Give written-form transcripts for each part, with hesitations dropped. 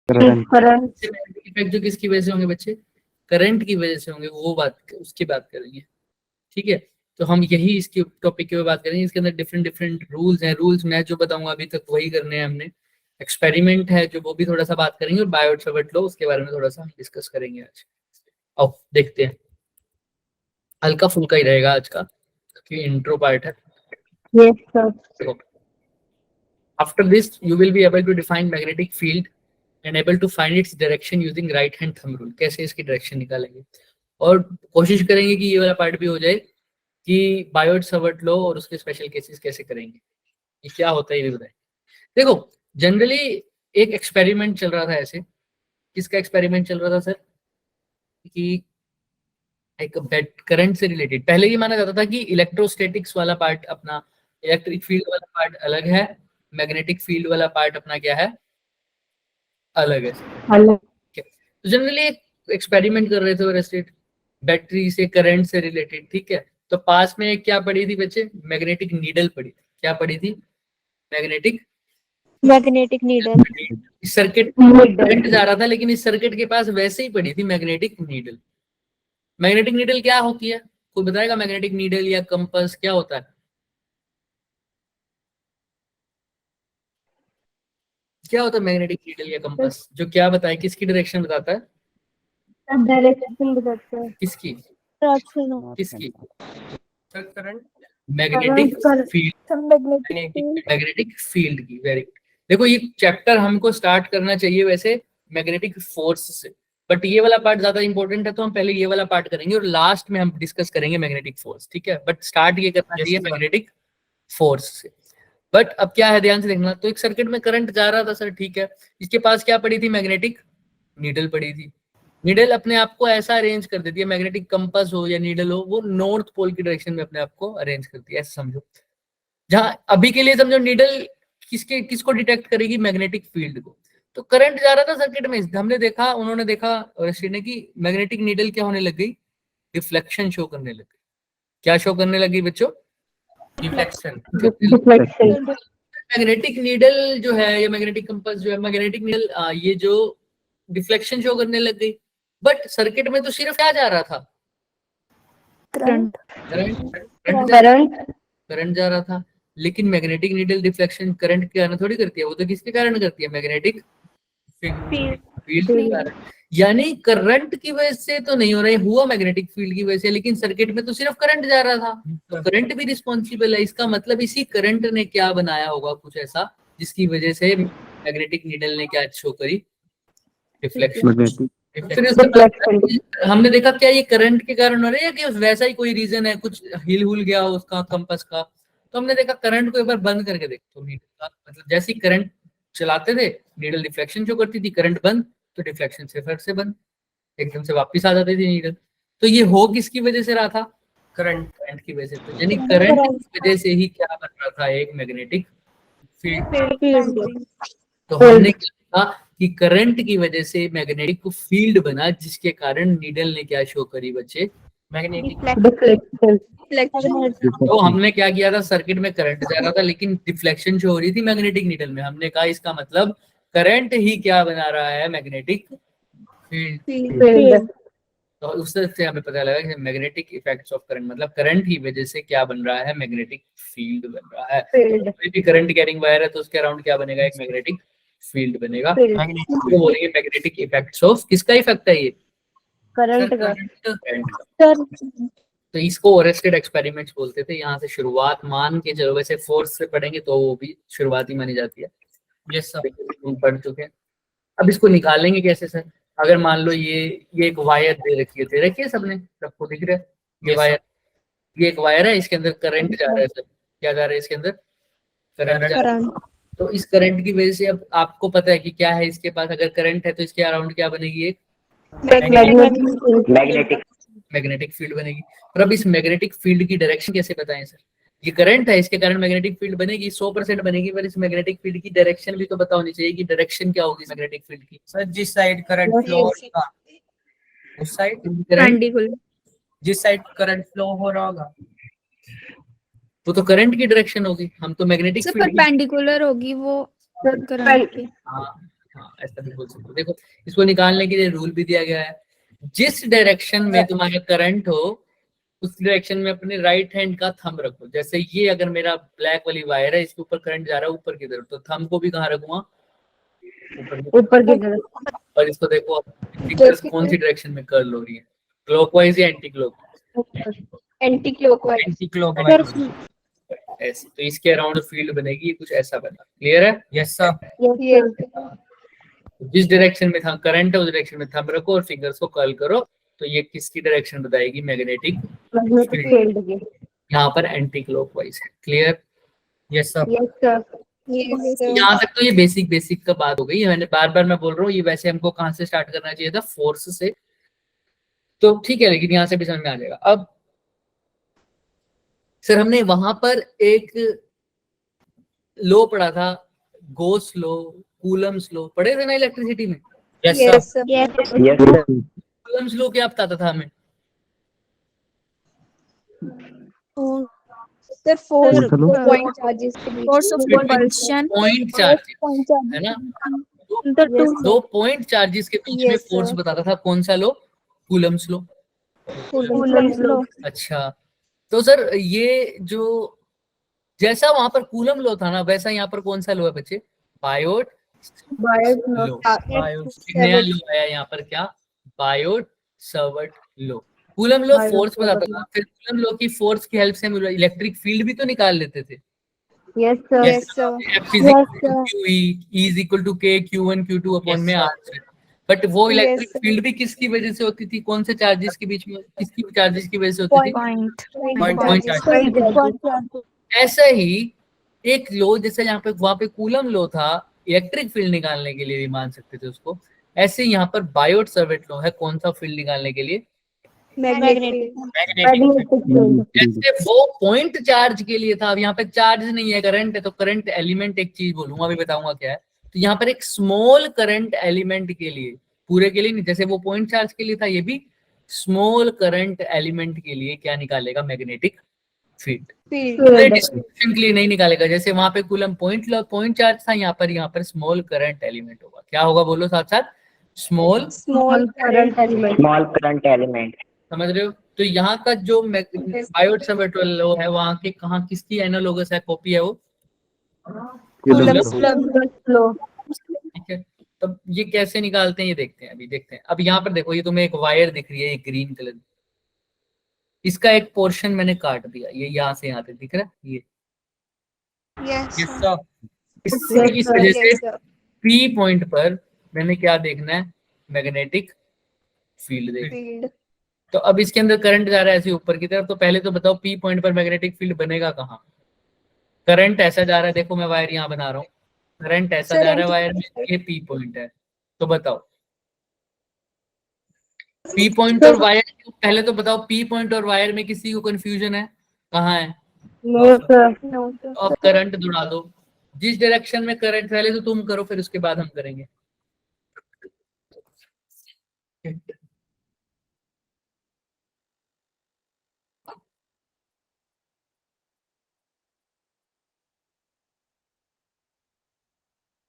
Current effect जो किसकी वजह से होंगे बच्चे, करंट की वजह से होंगे, वो बात उसकी बात करेंगे। ठीक है, तो हम यही इसके टॉपिक के बात करेंगे। इसके अंदर डिफरेंट डिफरेंट रूल्स हैं। रूल्स मैं जो बताऊंगा अभी तक वही करने हैं हमने। एक्सपेरिमेंट है जो, वो भी थोड़ा सा बात करेंगे, और बायोट-सावर्ट लॉ उसके बारे में थोड़ा सा डिस्कस करेंगे आज। आओ देखते हैं, हल्का फुल्का ही रहेगा आज का, क्योंकि इंट्रो पार्ट है। Yes sir. After this, you will be able to define magnetic field and able to find its direction using right hand thumb rule। कैसे इसकी डायरेक्शन निकालेंगे, और कोशिश करेंगे कि ये वाला पार्ट भी हो जाए कि बायोट-सावर्ट लॉ और उसके स्पेशल केसेस कैसे करेंगे, ये क्या होता है ये भी बताएं। देखो जनरली एक एक्सपेरिमेंट चल रहा था ऐसे, किसका एक्सपेरिमेंट चल रहा था सर, कि एक बेट करंट से रिलेटेड। पहले ये माना जाता था कि इलेक्ट्रोस्टैटिक्स वाला पार्ट अपना, इलेक्ट्रिक फील्ड वाला पार्ट अलग है, मैग्नेटिक फील्ड वाला पार्ट अपना क्या है, अलग है। तो जनरली एक एक्सपेरिमेंट कर रहे थे और स्टेट बैटरी से करंट से रिलेटेड। ठीक है, तो पास में एक क्या पड़ी थी बच्चे, मैग्नेटिक नीडल पड़ी थी। क्या पड़ी थी, मैग्नेटिक नीडल। इस सर्किट करंट जा रहा था, लेकिन इस सर्किट के पास वैसे ही पड़ी थी मैग्नेटिक नीडल। मैग्नेटिक नीडल क्या होती है, कोई बताएगा? मैग्नेटिक नीडल या कंपास क्या होता है, क्या होता है मैग्नेटिक नीडल या कंपास? जो क्या बताए, किसकी डायरेक्शन बताता है, डायरेक्शन बताता है। किसकी किसकी? Current, magnetic field, magnetic field की। Very good. देखो ये चैप्टर हमको स्टार्ट करना चाहिए वैसे मैग्नेटिक फोर्स से, बट ये वाला पार्ट ज्यादा इंपॉर्टेंट है, तो हम पहले ये वाला पार्ट करेंगे और लास्ट में हम डिस्कस करेंगे मैग्नेटिक फोर्स। ठीक है, बट स्टार्ट ये करना चाहिए मैग्नेटिक फोर्स से। बट अब क्या है, ध्यान से देखना। तो एक सर्किट में करंट जा रहा था सर, ठीक है, इसके पास क्या पड़ी थी, मैग्नेटिक नीडल पड़ी थी। नीडल अपने आप को ऐसा अरेंज कर देती है, मैग्नेटिक कंपास हो या नीडल हो, वो नॉर्थ पोल की डायरेक्शन में अपने आप को अरेंज करती है, ऐसा समझो। जहां अभी के लिए समझो नीडल किसको डिटेक्ट करेगी, मैग्नेटिक फील्ड को। तो करंट जा रहा था सर्किट में, हमने देखा, उन्होंने देखा ऋषि ने, कि मैग्नेटिक नीडल क्या होने लग गई, डिफ्लेक्शन शो करने लग गई। क्या शो करने लगी बच्चों, डिफ्लेक्शन। मैग्नेटिक नीडल जो है, या मैग्नेटिक कंपास जो है, मैग्नेटिक नीडल ये जो डिफ्लेक्शन शो करने लग गई। बट सर्किट में तो सिर्फ क्या जा रहा था, करंट जा रहा था। लेकिन मैग्नेटिक नीडल डिफ्लेक्शन करंट के कारण थोड़ी करती है, वो तो किसके कारण करती है, मैग्नेटिक फील्ड के कारण। यानी करंट की वजह से तो नहीं हो रहा है, हुआ मैग्नेटिक फील्ड की वजह से, लेकिन सर्किट में तो सिर्फ करंट जा रहा था, तो करंट भी रिस्पॉन्सिबल है। इसका मतलब इसी करंट ने क्या बनाया होगा, कुछ ऐसा जिसकी वजह से मैग्नेटिक नीडल ने क्या शो करी, रिफ्लेक्शन। फिर उसके बाद हमने देखा क्या ये करंट के कारण हो रहा है, या कि वैसा ही कोई रीजन है, कुछ हिल हुल गया उसका कंपास का। तो हमने देखा करंट को एक बार बंद करके देखो, तो नीडल का मतलब जैसे ही करंट चलाते थे नीडल डिफ्लेक्शन शो करती थी, करंट बंद तो डिफ्लेक्शन से फिर से बंद, एकदम से वापस आ जाती थी नीडल। तो ये हो किसकी वजह से रहा था, करंट की वजह से। तो यानी करंट की वजह से ही क्या बन रहा था, एक मैग्नेटिक फील्ड। तो हमने क्या कहा कि करंट की वजह से मैग्नेटिक फील्ड बना, जिसके कारण नीडल ने क्या शो करी बच्चे, मैग्नेटिक। तो हमने क्या किया था, सर्किट में करंट जा रहा था लेकिन डिफ्लेक्शन शो हो रही थी मैग्नेटिक नीडल में। हमने कहा इसका मतलब करंट ही क्या बना रहा है, मैग्नेटिक फील्ड। तो उससे हमें पता लगा कि मैग्नेटिक इफेक्ट्स ऑफ करंट, मतलब करंट की वजह से क्या बन रहा है, मैग्नेटिक फील्ड बन रहा है। कोई भी करंट कैरिंग वायर है तो उसके अराउंड क्या बनेगा, एक मैग्नेटिक फील्ड बनेगा। तो बोलेंगे मैग्नेटिक इफेक्ट्स ऑफ, किसका इफेक्ट है ये, करंट का। तो इसको ओरेस्टेड एक्सपेरिमेंट्स बोलते थे। यहाँ से शुरुआत मान के चलो, वैसे फोर्स से पढ़ेंगे तो वो भी शुरुआत ही मानी जाती है, जैसा पढ़ चुके हैं। अब इसको निकालेंगे कैसे सर, अगर मान लो ये एक वायर दे रखी है, रखिए सबने, सबको दिख रहा है ये वायर, ये एक वायर है, इसके अंदर करंट जा रहा है सर। क्या जा रहा है इसके अंदर, करंट जा रहा है। तो इस करंट की वजह से अब आपको पता है कि क्या है इसके पास, अगर करंट है तो इसके अराउंड क्या बनेगी, एक मैग्नेटिक फील्ड बनेगी। और अब इस मैग्नेटिक फील्ड की डायरेक्शन कैसे बताएं सर, ये करंट है, इसके कारण मैग्नेटिक फील्ड बनेगी, 100% बनेगी, पर इस मैग्नेटिक फील्ड की डायरेक्शन भी तो पता होनी चाहिए कि डायरेक्शन क्या होगी मैग्नेटिक फील्ड की। सर जिस साइड करंट फ्लो होगा उस साइड, जिस साइड करंट फ्लो हो रहा होगा वो तो करंट की डायरेक्शन होगी। हम तो मैग्नेटिक फील्ड परपेंडिकुलर होगी वो करंट की। हाँ, हाँ ऐसा भी बोल सकते हो। देखो इसको निकालने के लिए रूल भी दिया गया है, जिस डायरेक्शन में तुम्हारा करंट हो उस डायरेक्शन में अपने राइट हैंड का थंब रखो। जैसे ये अगर मेरा ब्लैक वाली वायर है, इसके ऊपर करंट जा रहा है ऊपर की तरफ, तो थंब को भी कहाँ रखूंगा, ऊपर की तरफ। और इसको देखो फिंगर्स कौन सी डायरेक्शन में कर्ल हो रही है, क्लॉकवाइज या anti clock, anti clockwise. Anti clockwise. ऐसे। तो इसके अराउंड फील्ड बनेगी, कुछ ऐसा बना। क्लियर है? Yes sir. जिस डायरेक्शन में था करंट है उस डायरेक्शन में थंब रखो और फिंगर्स को कर्ल करो, तो ये किसकी डायरेक्शन बताएगी, मैग्नेटिक फील्ड। यहाँ पर एंटी क्लॉकवाइज है। क्लियर? Yes sir. यहाँ तक तो ये बेसिक का बात हो गई। मैंने बार बार मैं बोल रहा हूँ, ये वैसे हमको कहाँ से स्टार्ट करना चाहिए था, फोर्स से, तो ठीक है, लेकिन यहाँ से भी समझ में आ जाएगा। अब सर हमने वहां पर एक लो पढ़ा था, गोस लो, कूलम्स लो, पढ़े थे ना इलेक्ट्रिसिटी में? Yes sir. कूलम्स लो क्या बताता था हमें? सर फोर्स पॉइंट चार्जेस के बीच force of compulsion. Point charge है ना, दो पॉइंट चार्जेस के बीच में फोर्स बताता था। कौन सा लो? कूलम्स लो। अच्छा, तो सर ये जो जैसा वहां पर कूलम लो था ना, वैसा यहाँ पर कौन सा लो है बच्चे? बायोट लो। एक नया लो आया यहाँ पर, क्या? बायोट सवर्ट लो। कूलम लो फोर्स बताता था, फिर कूलम लो की फोर्स की हेल्प से हम इलेक्ट्रिक फील्ड भी तो निकाल लेते थे। Yes sir. E is equal to K Q1 Q2 upon में R। बट वो इलेक्ट्रिक फील्ड भी किसकी वजह से होती थी, कौन से चार्जेस के बीच में, किसकी चार्जेस की वजह से होती थी? पॉइंट। ऐसा ही एक लो, जैसे यहाँ पे वहां पे कूलम लो था, इलेक्ट्रिक फील्ड निकालने के लिए भी मान सकते थे उसको, ऐसे यहाँ पर बायोट सर्वेट लो है, कौन सा फील्ड निकालने के लिए? जैसे वो पॉइंट चार्ज के लिए था, अब यहाँ पे चार्ज नहीं है, करंट है, तो करंट एलिमेंट एक चीज बोलूंगा, अभी बताऊंगा क्या है। तो यहाँ पर एक स्मॉल करंट एलिमेंट के लिए, पूरे के लिए नहीं, जैसे वो पॉइंट चार्ज के लिए था, ये भी स्मॉल करंट एलिमेंट के लिए क्या निकालेगा? Magnetic field. डिस्ट्रीब्यूशन के लिए नहीं निकालेगा। जैसे वहां पे कूलम पॉइंट चार्ज था, यहाँ पर स्मॉल करंट एलिमेंट होगा। क्या होगा बोलो साथ साथ? Small current element. समझ रहे हो? तो यहाँ का जो बायोट सवर्ट लो है, वहां के कहाँ किसकी एनालोगस है, कॉपी है वो? ठीक है, तब ये कैसे निकालते हैं ये देखते हैं, अभी देखते हैं। अब यहाँ पर देखो, ये तुम्हें एक वायर दिख रही है, एक ग्रीन कलर, इसका एक पोर्शन मैंने काट दिया, ये यहाँ से यहाँ तक दिख रहा है, ये इस वजह से पी पॉइंट पर मैंने क्या देखना है? मैग्नेटिक फील्ड देखना। तो अब इसके अंदर करंट जा रहा है ऐसे ऊपर की तरफ, तो पहले तो बताओ पी पॉइंट पर मैग्नेटिक फील्ड बनेगा कहाँ? करंट ऐसा जा रहा है, देखो मैं वायर यहाँ बना रहा हूँ, करंट ऐसा जा रहा है वायर में, ये पी पॉइंट है। तो बताओ पी पॉइंट और वायर, पहले तो बताओ पी पॉइंट और वायर में किसी को कंफ्यूजन है? कहाँ है? तो अब करंट दौड़ा दो, जिस डायरेक्शन में करंट, पहले तो तुम करो फिर उसके बाद हम करेंगे।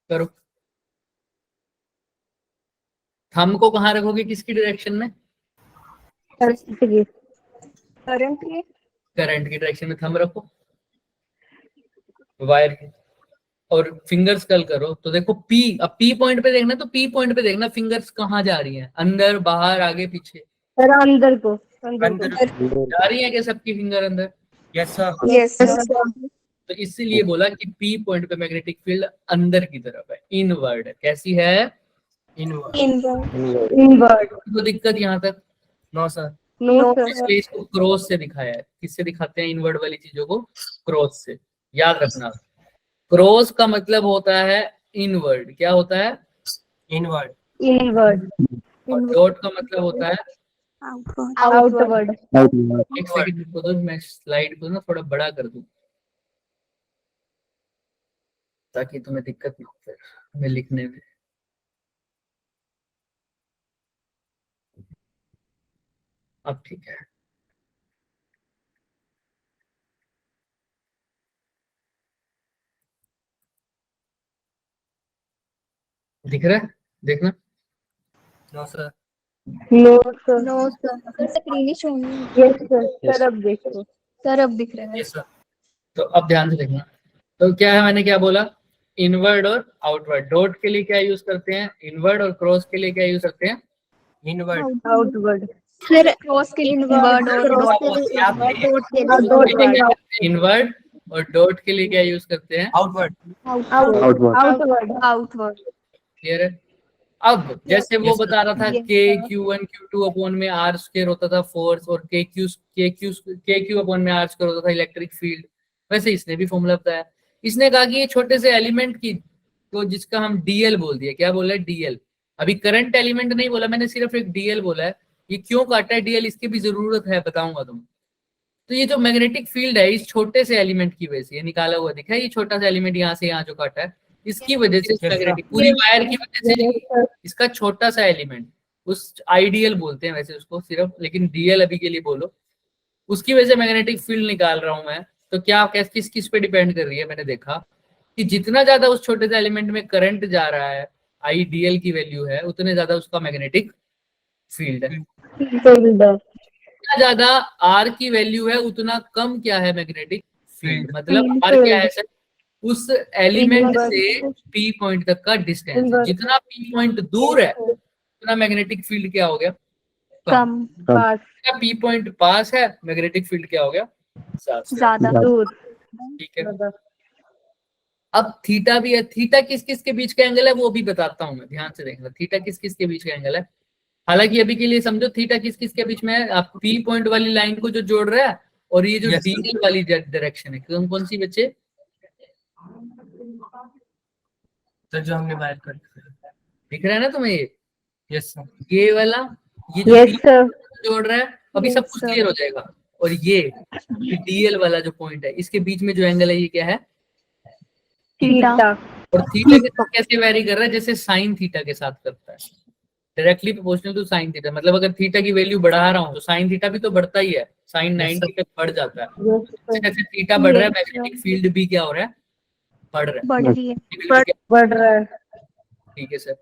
करो। थंब को कहाँ रखोगे, किसकी डायरेक्शन में? करंट की डायरेक्शन में थंब रखो, वायर की। और फिंगर्स कर्ल करो, तो देखो पी, अब पी पॉइंट पे देखना, तो पी पॉइंट पे देखना फिंगर्स कहाँ जा रही हैं, अंदर बाहर आगे पीछे? अंदर को जा रही है क्या सबकी फिंगर अंदर? Yes sir. तो इसीलिए बोला कि पी पॉइंट पे मैग्नेटिक फील्ड अंदर की तरफ है, इनवर्ड है। कैसी है? इनवर्ड। तो दिक्कत यहाँ तक? No sir. इसलिए इसको क्रॉस से दिखाया है। किससे दिखाते हैं इनवर्ड वाली चीजों को? क्रॉस से। याद रखना, क्रॉस का मतलब होता है इनवर्ड। क्या होता है? इनवर्ड। और डॉट का मतलब होता है आउटवर्ड। एक सेकंड रुको, तो मैं स्लाइड को ना थोड़ा बड़ा कर दूं ताकि तुम्हें दिक्कत ना हो फिर हमें लिखने में। अब ठीक है। दिख रहा है, देखना। No sir. No sir. No sir screen ही शोइंग यस सर। सर अब देखो। सर अब दिख रहा है। Yes sir. तो अब ध्यान से देखना। तो क्या है, मैंने क्या बोला, इनवर्ड और आउटवर्ड। डॉट के लिए क्या यूज करते हैं, इनवर्ड, और क्रॉस के लिए क्या यूज करते हैं, इनवर्ड। आउटवर्ड। सर क्रॉस के लिए इनवर्ड और डॉट के लिए इनवर्ड, डॉट के डॉट लिए वाला। इनवर्ड, और डॉट के लिए क्या यूज करते हैं, आउटवर्ड। आउटवर्ड। आउटवर्ड। क्लियर है। अब जैसे वो Yes, sir. बता रहा था Yes, के sir. Q1 Q2 अपॉन में आर स्क्वायर होता था फोर्स, और के क्यू अपॉन में आर स्क्वायर होता था इलेक्ट्रिक फील्ड, वैसे इसने भी फॉर्मूला बताया। इसने कहा कि ये छोटे से एलिमेंट की, तो जिसका हम डीएल बोल दिया, क्या बोला है, डीएल। अभी करंट एलिमेंट नहीं बोला मैंने, सिर्फ एक डीएल बोला है। ये क्यों काटा है डीएल, इसकी भी जरूरत है, बताऊंगा तुम। तो ये जो मैग्नेटिक फील्ड है इस छोटे से एलिमेंट की वजह से, ये निकाला हुआ दिखा है, ये छोटा सा एलिमेंट यहाँ से यहाँ जो काटा है, इसकी वजह से sir. मैग्नेटिक पूरी वायर की वजह से इसका छोटा सा एलिमेंट, उस आइडियल बोलते हैं वैसे उसको सिर्फ, लेकिन डीएल अभी के लिए बोलो, उसकी वजह से मैग्नेटिक फील्ड निकाल रहा हूं मैं। तो क्या किस पे डिपेंड कर रही है, मैंने देखा कि जितना ज्यादा उस छोटे से एलिमेंट में करंट जा रहा है, आईडीएल की वैल्यू है, उतने ज्यादा उसका मैग्नेटिक फील्ड है। जितना ज्यादा आर की वैल्यू है उतना कम क्या है, मैग्नेटिक फील्ड। मतलब आर क्या है सर, उस एलिमेंट से पी पॉइंट तक का डिस्टेंस, जितना पी पॉइंट दूर है उतना मैग्नेटिक फील्ड क्या हो गया, कम। पास। पी पॉइंट पास है, मैग्नेटिक फील्ड क्या हो गया, ज्यादा। दूर। ठीक है। अब थीटा भी है, थीटा किस किस के बीच का एंगल है वो भी बताता हूं मैं, ध्यान से देखना, थीटा किस किस के बीच का एंगल है। हालांकि अभी के लिए समझो थीटा किस किस के बीच में है, आप पी पॉइंट वाली लाइन को जो जोड़ रहा है, और ये जो Yes, sir. डी वाली डायरेक्शन है, कौन सी बच्चे, सर जो हमने वायर कर दिख रहा है ना तुम्हें ये, यस सर। ये वाला, ये जो यस P सर। जोड़ रहा है, अभी सब कुछ क्लियर हो जाएगा। और ये डीएल वाला जो पॉइंट है, इसके बीच में जो एंगल है ये क्या है, थीटा। और थीटा के साथ कैसे वैरी कर रहा है, जैसे साइन थीटा के साथ करता है, directly proportional to sine theta. मतलब अगर थीटा की वैल्यू बढ़ा रहा हूँ तो साइन थीटा भी तो बढ़ता ही है, साइन Yes, 90 तक बढ़ जाता है। जैसे थीटा बढ़ रहा है, मैग्नेटिक फील्ड भी क्या हो रहा है, बढ़ रहा बढ़ रही है। है। बढ़ रहा है। ठीक है सर।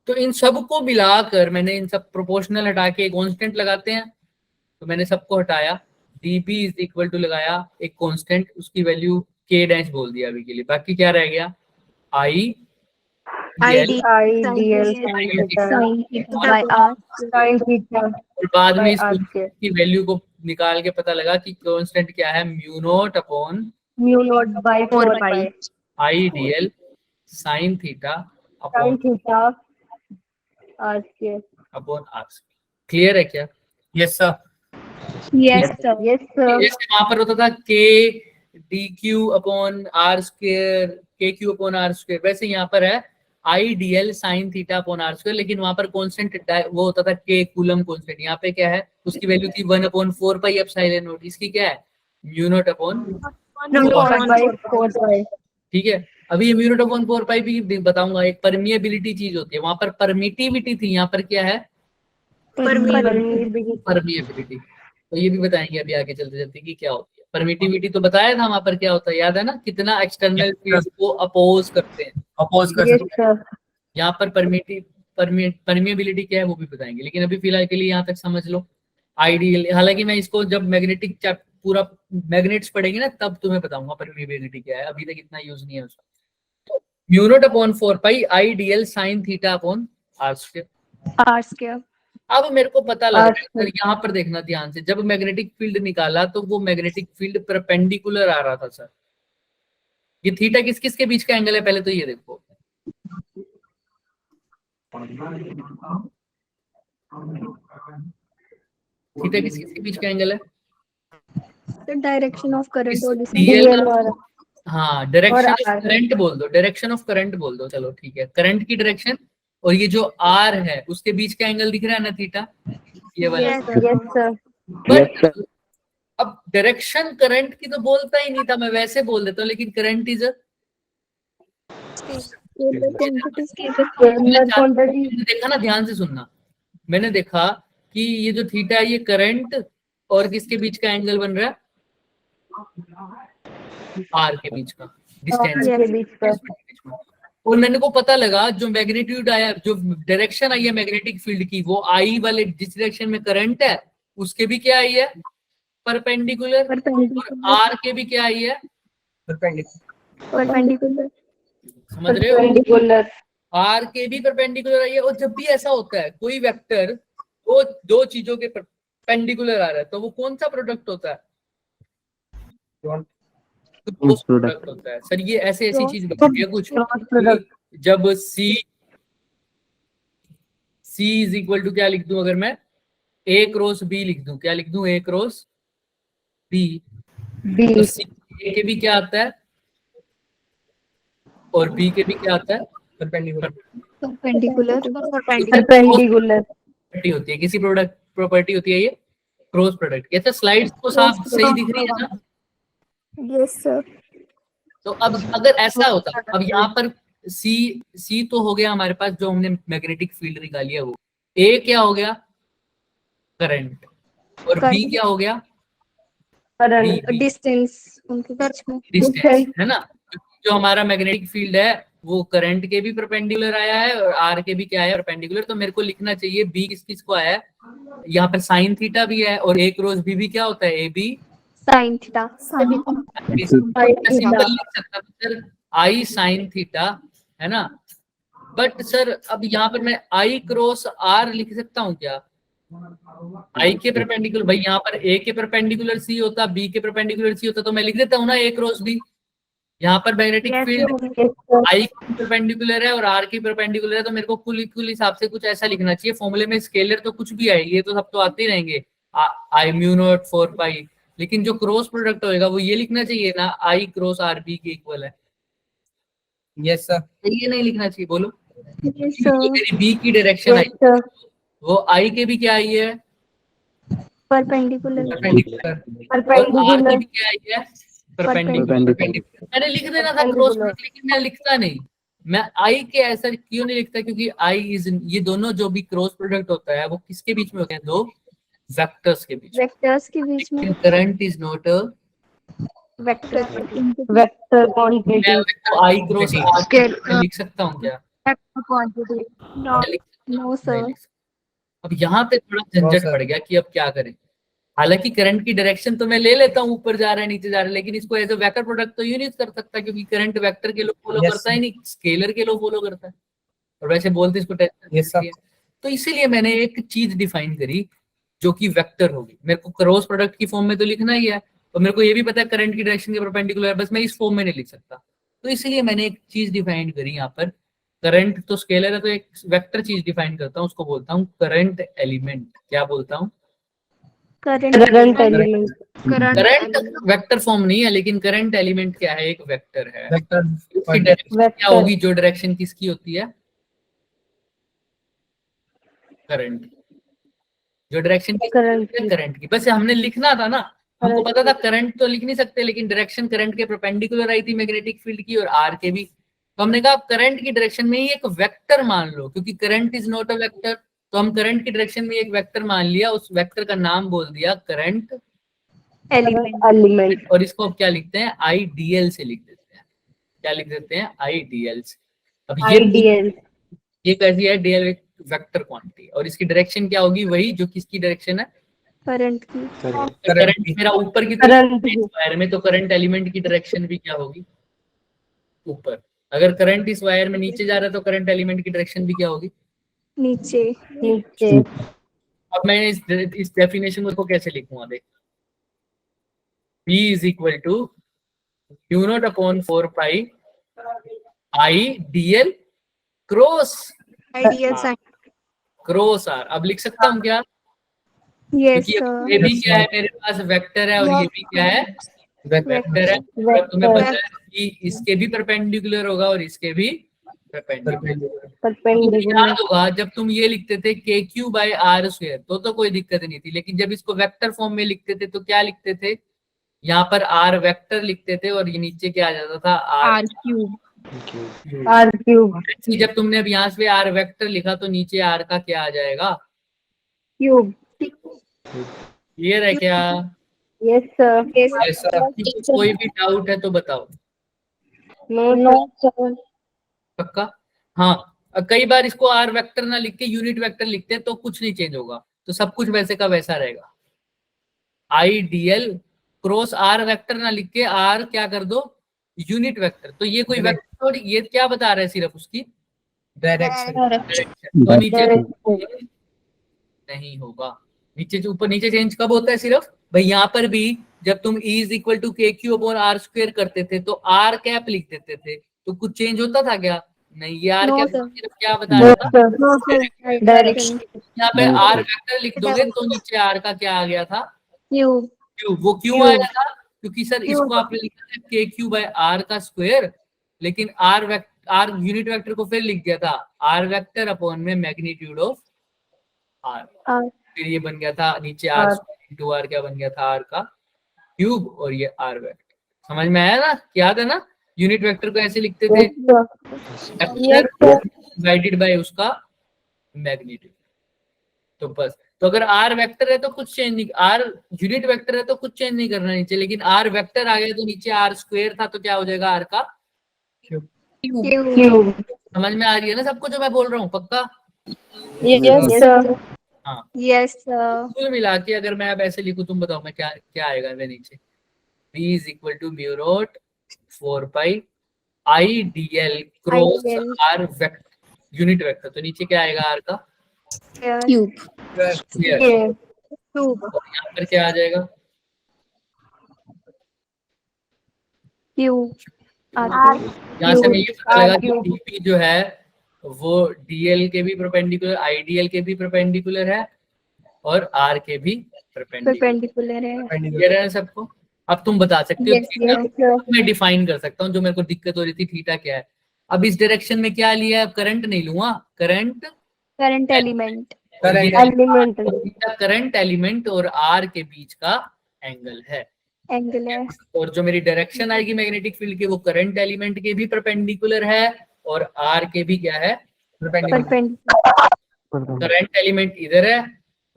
तो इन सबको मिलाकर मैंने इन सब प्रोपोर्शनल हटा के कांस्टेंट लगाते हैं, तो मैंने सबको हटाया, dp इज इक्वल टू लगाया एक कांस्टेंट, उसकी वैल्यू k डैश बोल दिया अभी के लिए। बाकी क्या रह गया, i IDL by R. Sine theta. और बाद में इस R constant की वैल्यू को निकाल के पता लगा कि कांस्टेंट क्या है, mu not upon mu not by 4 pi I DL sine theta sine upon theta R square. R. Clear है क्या, yes sir. Yes sir. Yes sir. जैसे वहां पर होता था K D Q upon R square, K Q upon R square, वैसे यहाँ पर है I D L sine theta upon R square, लेकिन वहां पर कांस्टेंट वो होता था के कूलम कांस्टेंट। यहाँ पे क्या है, उसकी वैल्यू थी 1/4 पाई एप्सिलॉन नॉट, इसकी क्या है, म्यू नॉट अपॉन, बाय 4 पाई। ठीक है। अभी ये म्यू नॉट अपॉन 4 पाई भी बताऊंगा, एक परमिएबिलिटी चीज होती है, वहां पर परमिटिविटी थी, यहाँ पर क्या है, परमिएबिलिटी। तो ये भी बताएंगे अभी आगे चलते चलते कि क्या होती है परमिटिविटी। तो बताया था वहां पर क्या होता है, याद है ना, कितना एक्सटर्नल फील्ड को अपोज करते हैं, अपोज कर यस सकते हैं। सर। यहाँ पर परमिएबिलिटी क्या है वो भी बताएंगे, लेकिन अभी फिलहाल के लिए यहाँ तक समझ लो आइडियल। हालांकि मैं इसको जब मैग्नेटिक पूरा मैग्नेट्स पढ़ेंगे ना तब तुम्हें बताऊंगा परमिएबिलिटी क्या है, अभी तक इतना यूज नहीं है उसका। Mu not upon 4 pi I DL sine theta upon R square. R square. अब मेरे को पता लग रहा है, यहाँ पर देखना ध्यान से, जब मैग्नेटिक फील्ड निकाला तो वो मैग्नेटिक फील्ड परपेंडिकुलर आ रहा था सर। ये थीटा किस किस के बीच का एंगल है, पहले तो ये देखो, थीटा किस किस के बीच का एंगल है, द डायरेक्शन ऑफ करंट और डीएल वाला। हाँ डायरेक्शन और ऑफ करंट बोल दो, डायरेक्शन ऑफ करंट बोल दो, चलो ठीक है, करंट की डायरेक्शन और ये जो आर है उसके बीच का एंगल दिख रहा है ना थीटा, ये वाला। Yes sir. बट अब डायरेक्शन करंट की तो बोलता ही नहीं था, मैं वैसे बोल देता हूँ, लेकिन करंट इज देखा ना, ध्यान से सुनना, मैंने देखा कि ये जो थीटा है ये करंट और किसके बीच का एंगल बन रहा है, आर के बीच का डिस्टेंस के बीच का। और मैंने को पता लगा जो मैग्नीट्यूड आया, जो डायरेक्शन आई है मैग्नेटिक फील्ड की, वो आई वाले जिस डायरेक्शन में करंट है उसके भी क्या आई है, परपेंडिकुलर, और आर के भी क्या आई है, परपेंडिकुलर। समझ रहे हो, परपेंडिकुलर। आर के भी परपेंडिकुलर आई है। और जब भी ऐसा होता है कोई वेक्टर वो दो चीजों के परपेंडिकुलर आ रहा है तो वो कौन सा प्रोडक्ट होता है, प्रोडक्ट होता है। सर ये ऐसे ऐसी चीज बनती है कुछ, जब C इज इक्वल टू क्या लिख दूं, अगर मैं A क्रॉस B लिख दूं, क्या लिख दूं, A क्रॉस B, तो C A के भी क्या आता है और B के भी क्या आता है, परपेंडिकुलर। परपेंडिकुलर प्रॉपर्टी होती है, किसी प्रोडक्ट प्रॉपर्टी होती है ये क्रॉस प्रोडक्ट। ये तो स्लाइड्स को साफ सही दिख रही है ना। Yes sir. तो अब अगर ऐसा होता, अब यहाँ पर सी तो हो गया हमारे पास, जो हमने मैग्नेटिक फील्ड निकाली है वो, ए क्या हो गया, करंट, और बी क्या हो गया, करंट, डिस्टेंस उनके बीच में। डिस्टेंस, है ना। जो हमारा मैग्नेटिक फील्ड है वो करंट के भी परपेंडिकुलर आया है और आर के भी क्या है, परपेंडिकुलर। तो मेरे को लिखना चाहिए बी किस किस को आया है, यहाँ पर साइन थीटा भी है, और ए क्रॉस बी भी क्या होता है, A B sine theta. Simple लिख सकता हूँ सर, आई साइन थीटा, है ना। बट सर अब यहाँ पर मैं आई क्रॉस आर लिख सकता हूँ क्या, आई के परपेंडिकुलर, भाई यहाँ पर ए के परपेंडिकुलर सी होता, बी के परपेंडिकुलर सी होता, तो मैं लिख देता हूँ ना ए क्रॉस बी। यहाँ पर मैग्नेटिक फील्ड आई की परपेंडिकुलर है और आर की परपेंडिकुलर है, तो मेरे को कुल हिसाब से कुछ ऐसा लिखना चाहिए। फॉर्मूले में स्केलर तो कुछ भी आए, ये तो सब तो आते ही रहेंगे, आई म्यू नॉट 4 पाई, लेकिन जो क्रॉस प्रोडक्ट होएगा वो ये लिखना चाहिए ना, आई क्रॉस आर बी के इक्वल है। Yes sir. ये नहीं लिखना चाहिए, बोलो। यस मेरी बी की डायरेक्शन आई, वो आई के भी क्या आई है, परपेंडिकुलर। और आर की भी क्या आई है, परपेंडिकुलर। मैंने लिख देना था क्रॉस प्रोडक्ट, लेकिन मैं लिखता नहीं। मैं आई के ऐसा क्यों नहीं लिखता, क्योंकि आई इज, ये दोनों जो भी क्रॉस प्रोडक्ट होता है वो किसके बीच में होते हैं, दो वेक्टर्स के बीच, वेक्टर्स के बीच में। Current is not a vector vector quantity. I cross R लिख सकता हूँ क्या, क्वांटिटी। No sir. अब यहाँ पे थोड़ा झंझट पड़ गया कि अब क्या करें। हालांकि करंट की डायरेक्शन तो मैं ले लेता हूँ, ऊपर जा रहा है नीचे जा रहा है, लेकिन इसको एज अ वेक्टर प्रोडक्ट तो यूज नहीं कर सकता, क्योंकि करंट वेक्टर के लो फॉलो करता ही नहीं, स्केलर के लो फॉलो करता है, और वैसे बोलते इसको टेंशन। तो इसीलिए मैंने एक चीज डिफाइन करी जो कि वेक्टर होगी। मेरे को क्रॉस प्रोडक्ट की फॉर्म में तो लिखना ही है, और मेरे को ये भी पता है करंट की डायरेक्शन के परपेंडिकुलर है, बस मैं इस फॉर्म में नहीं लिख सकता। तो इसीलिए मैंने एक चीज डिफाइन करी यहाँ पर, करंट तो स्केलर है तो एक वेक्टर चीज डिफाइन करता हूँ, उसको बोलता हूँ करंट एलिमेंट। क्या बोलता हूँ, current element. Current vector form नहीं है, लेकिन करंट एलिमेंट क्या है, एक वेक्टर है। इसकी डायरेक्शन क्या होगी, जो डायरेक्शन किसकी होती है, करंट, जो डायरेक्शन करंट की। बस हमने लिखना था ना, हमको पता था करंट तो लिख नहीं सकते, लेकिन डायरेक्शन करंट के परपेंडिकुलर आई थी मैग्नेटिक फील्ड की, और आर के भी। तो हमने कहा करंट की डायरेक्शन में ही एक वेक्टर मान लो, क्योंकि current is not a vector, तो हम करंट की डायरेक्शन में एक वेक्टर मान लिया, उस वेक्टर का नाम बोल दिया करंट एलिमेंट। और इसको अब क्या लिखते हैं, आईडीएल से लिख देते हैं। क्या लिख देते हैं, आईडीएल से। अब ये कैसी है, डीएल वेक्टर क्वांटिटी, और इसकी डायरेक्शन क्या होगी, वही जो किसकी डायरेक्शन है, करंट की। करंट मेरा ऊपर की तरफ वायर में, तो करंट एलिमेंट की डायरेक्शन भी क्या होगी, ऊपर। अगर करंट इस वायर में नीचे जा रहा है तो करंट एलिमेंट की डायरेक्शन भी क्या होगी, नीचे। अब मैं इस डेफिनेशन को कैसे लिखूंगा, देख, B is equal to Q not upon 4 pi I DL cross cross R. अब लिख सकता हूँ क्या, यस क्योंकि ये भी क्या है, मेरे पास वेक्टर है, और ये भी क्या है, वेक्टर है। तुम्हें पता है कि इसके भी परपेंडिकुलर होगा और इसके भी परपेंडिकुलर। याद होगा जब तुम ये लिखते थे KQ बाय आर स्क्वायर, तो कोई दिक्कत नहीं थी, लेकिन जब इसको वेक्टर फॉर्म में लिखते थे तो क्या लिखते थे, यहाँ पर आर वेक्टर लिखते थे और ये नीचे क्या आ जाता था, आर क्यूब। जब तुमने अब यहाँ से आर वेक्टर लिखा तो नीचे आर का क्या आ जाएगा, क्यूब। क्लियर है क्या, यस सर। कोई भी डाउट है तो बताओ। No sir. पक्का? हाँ, कई बार इसको आर वेक्टर ना लिख के यूनिट वेक्टर लिखते हैं तो कुछ नहीं चेंज होगा, तो सब कुछ वैसे का वैसा रहेगा। आईडीएल क्रॉस आर वेक्टर ना लिख के आर क्या कर दो, यूनिट वेक्टर। तो ये कोई वेक्टर थोड़ी, ये क्या बता रहा है सिर्फ उसकी डायरेक्शन। तो नीचे नहीं होगा, नीचे से ऊपर नीचे चेंज कब होता है सिर्फ भाई यहाँ पर भी, जब तुम E इज इक्वल टू के क्यू अपॉन आर स्क्वेयर करते थे तो आर कैप लिख देते थे, तो कुछ चेंज होता था क्या? नहीं, ये आर No, कैप sir. सिर्फ क्या बता रहा था, Direction. यहाँ पे आर वेक्टर लिख दोगे तो नीचे आर का क्या आ गया था, Cube. क्यों? वो क्यों आया था? क्योंकि सर इसको आपने लिखा था के क्यू बाय आर का स्क्वायर, लेकिन आर यूनिट वेक्टर को फिर लिख दिया था आर वेक्टर अपॉन में मैग्नीट्यूड ऑफ आर, R. फिर ये बन गया था नीचे आर इंटू आर, क्या बन गया था आर का क्यूब, और ये आर वेक्टर। समझ में आया ना? याद है ना? यूनिट वेक्टर को ऐसे लिखते थे डिवाइडेड बाय उसका मैग्नीट्यूड। तो बस, तो अगर आर वेक्टर है तो कुछ चेंज नहीं, आर यूनिट वेक्टर है तो कुछ चेंज नहीं करना नीचे, लेकिन आर वेक्टर आ गया तो नीचे आर स्क्वायर था तो क्या हो जाएगा, आर का Cube. समझ में आ रही है ना सबको जो मैं बोल रहा हूँ? पक्का? Yes, sir. हाँ, Yes, sir. कुल मिला के अगर मैं अब ऐसे लिखूं, तुम बताओ मैं क्या क्या आएगा मेरे नीचे, V is equal to mu not 4 pi I D L cross IDL. R vector unit vector, तो नीचे क्या आएगा आर का Cube. Square, Cube. और यहाँ पर क्या आ जाएगा, Cube. यहाँ से मैं ये पता लगा कि डीपी जो है वो डीएल के भी परपेंडिकुलर, आईडीएल के भी परपेंडिकुलर है, और आर के भी परपेंडिकुलर Perpendicular है. क्लियर है सबको? अब तुम बता सकते हो Yes, थीटा, yes. मैं डिफाइन कर सकता हूँ, जो मेरे को दिक्कत हो रही थी थीटा क्या है। अब इस डायरेक्शन में क्या लिया है, करंट नहीं लूंगा, current Current element. Element current element और आर के बीच का एंगल है, Angle है. और जो मेरी डायरेक्शन आएगी मैग्नेटिक फील्ड की वो करंट एलिमेंट के भी परपेंडिकुलर है और आर के भी क्या है, Perpendicular. करंट एलिमेंट इधर है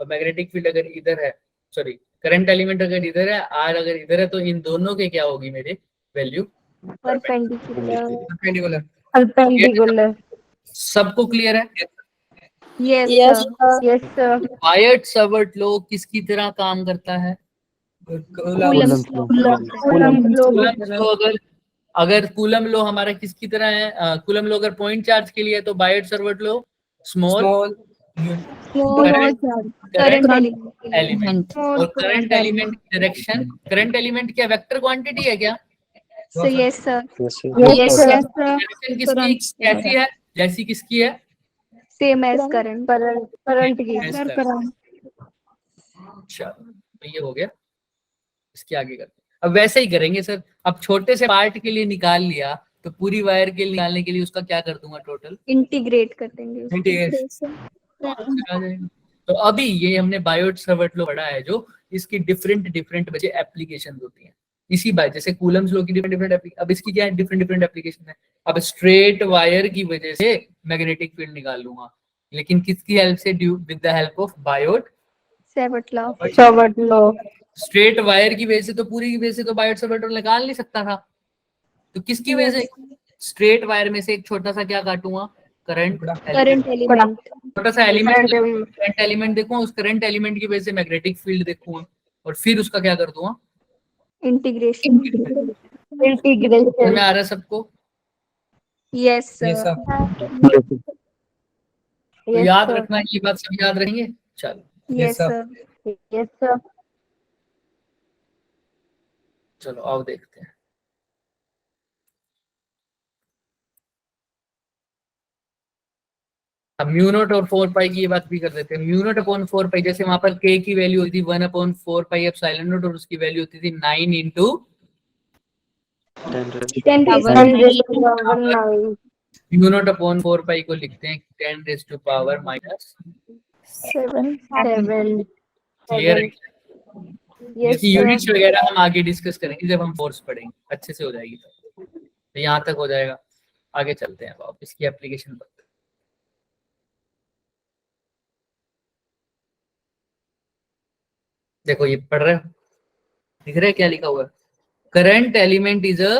और मैग्नेटिक फील्ड अगर इधर है, सॉरी करंट एलिमेंट अगर इधर है, आर अगर इधर है, तो इन दोनों के क्या होगी मेरे वैल्यू Perpendicular. परपेंडिकुलर। परपेंडिकुलर। सबको क्लियर है? Yes, yes sir. Yes sir. Biot Savart law किसकी तरह काम करता है? Coulomb's law. कूलम्ब लॉ अगर कूलम लो हमारा किसकी तरह है, कूलम लो अगर पॉइंट चार्ज के लिए है तो बायर्ड सर्वट लो स्मॉल Current element. एलिमेंट, और करंट एलिमेंट की डायरेक्शन, करंट एलिमेंट क्या वेक्टर क्वांटिटी है क्या? So yes, sir. Yes sir. Direction किसकी कैसी है, जैसी किसकी है? Same as current. करंट की। अच्छा, तो ये हो गया, इसके आगे करते हैं। अब वैसे ही करेंगे सर, अब छोटे से पार्ट के लिए निकाल लिया तो पूरी वायर के लिए निकालने के लिए उसका क्या कर दूंगा टोटल, Integrate कर देंगे उसको. इंटीग्रेशन। तो अभी ये हमने बायोट सर्वट लो पढ़ा है, जो इसकी डिफरेंट डिफरेंट बच्चे एप्लीकेशन होती हैं इसी बात, जैसे कूलम्स लो की डिफरेंट डिफरेंट, अब इसकी क्या है डिफरेंट डिफरेंट एप्लीकेशन है। अब स्ट्रेट वायर की वजह से मैग्नेटिक फील्ड निकाल लूंगा, लेकिन किसकी हेल्प से, with the help of Biot Savart law. Savart law. Straight wire की वजह से तो पूरी की वजह से तो बायोट सर्वट लो निकाल नहीं सकता था, तो किसकी वजह से, स्ट्रेट वायर में से एक छोटा सा क्या काटूंगा, करंट Current element. छोटा सा एलिमेंट, करंट एलिमेंट देखूंगा, उस करंट एलिमेंट की वजह से मैग्नेटिक फील्ड देखूंगा, और फिर उसका क्या कर दूंगा, Integration. इंटीग्रेशन। में आ रहा है सबको? Yes, sir. Yes, sir. तो याद रखना, ये बात सब याद रखेंगे। चलो Yes, sir. sir. Yes sir. चलो आओ देखते हैं। अब म्यू नॉट और 4 पाई की ये बात भी कर देते हैं। म्यू नॉट अपॉन 4 पाई, जैसे वहां पर के की वैल्यू होती थी 1 अपॉन 4 पाई एप्सिलॉन नॉट, और उसकी वैल्यू होती थी 9 into 10⁻⁹ mu not upon 4 pi को लिखते हैं 10 raise to power minus 7। Clear है? यस इसकी यूनिट्स वगैरह हम आगे डिस्कस करेंगे जब हम फोर्स पढ़ेंगे, अच्छे से हो जाएगी। तो यहाँ तक हो जाएगा, आगे चलते हैं अब इसकी एप्लीकेशन पर। देखो ये पढ़ रहे हो, दिख रहा है क्या लिखा हुआ है, current element is a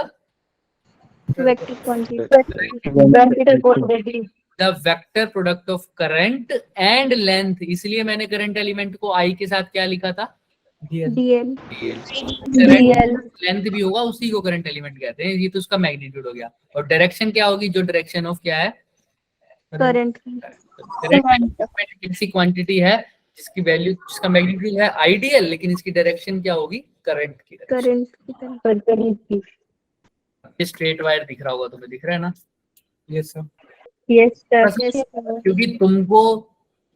Vector quantity. Vector quantity. The vector product of current and length, इसलिए मैंने करंट एलिमेंट को आई के साथ क्या लिखा था, DL DL. DL. लेंथ भी होगा उसी को करंट एलिमेंट कहते हैं, ये तो उसका मैग्नीट्यूड हो गया। और डायरेक्शन क्या होगी, जो डायरेक्शन ऑफ क्या है, Current. डायरेक्शन ऐसी क्वांटिटी है जिसकी वैल्यू, जिसका मैग्नीट्यूड है आइडियल, लेकिन इसकी डायरेक्शन क्या होगी, करंट की डायरेक्शन। Current की तरह. ये स्ट्रेट वायर दिख रहा होगा तुम्हें, दिख रहा है ना? yes sir Yes, sir. Yes, sir. क्योंकि तुमको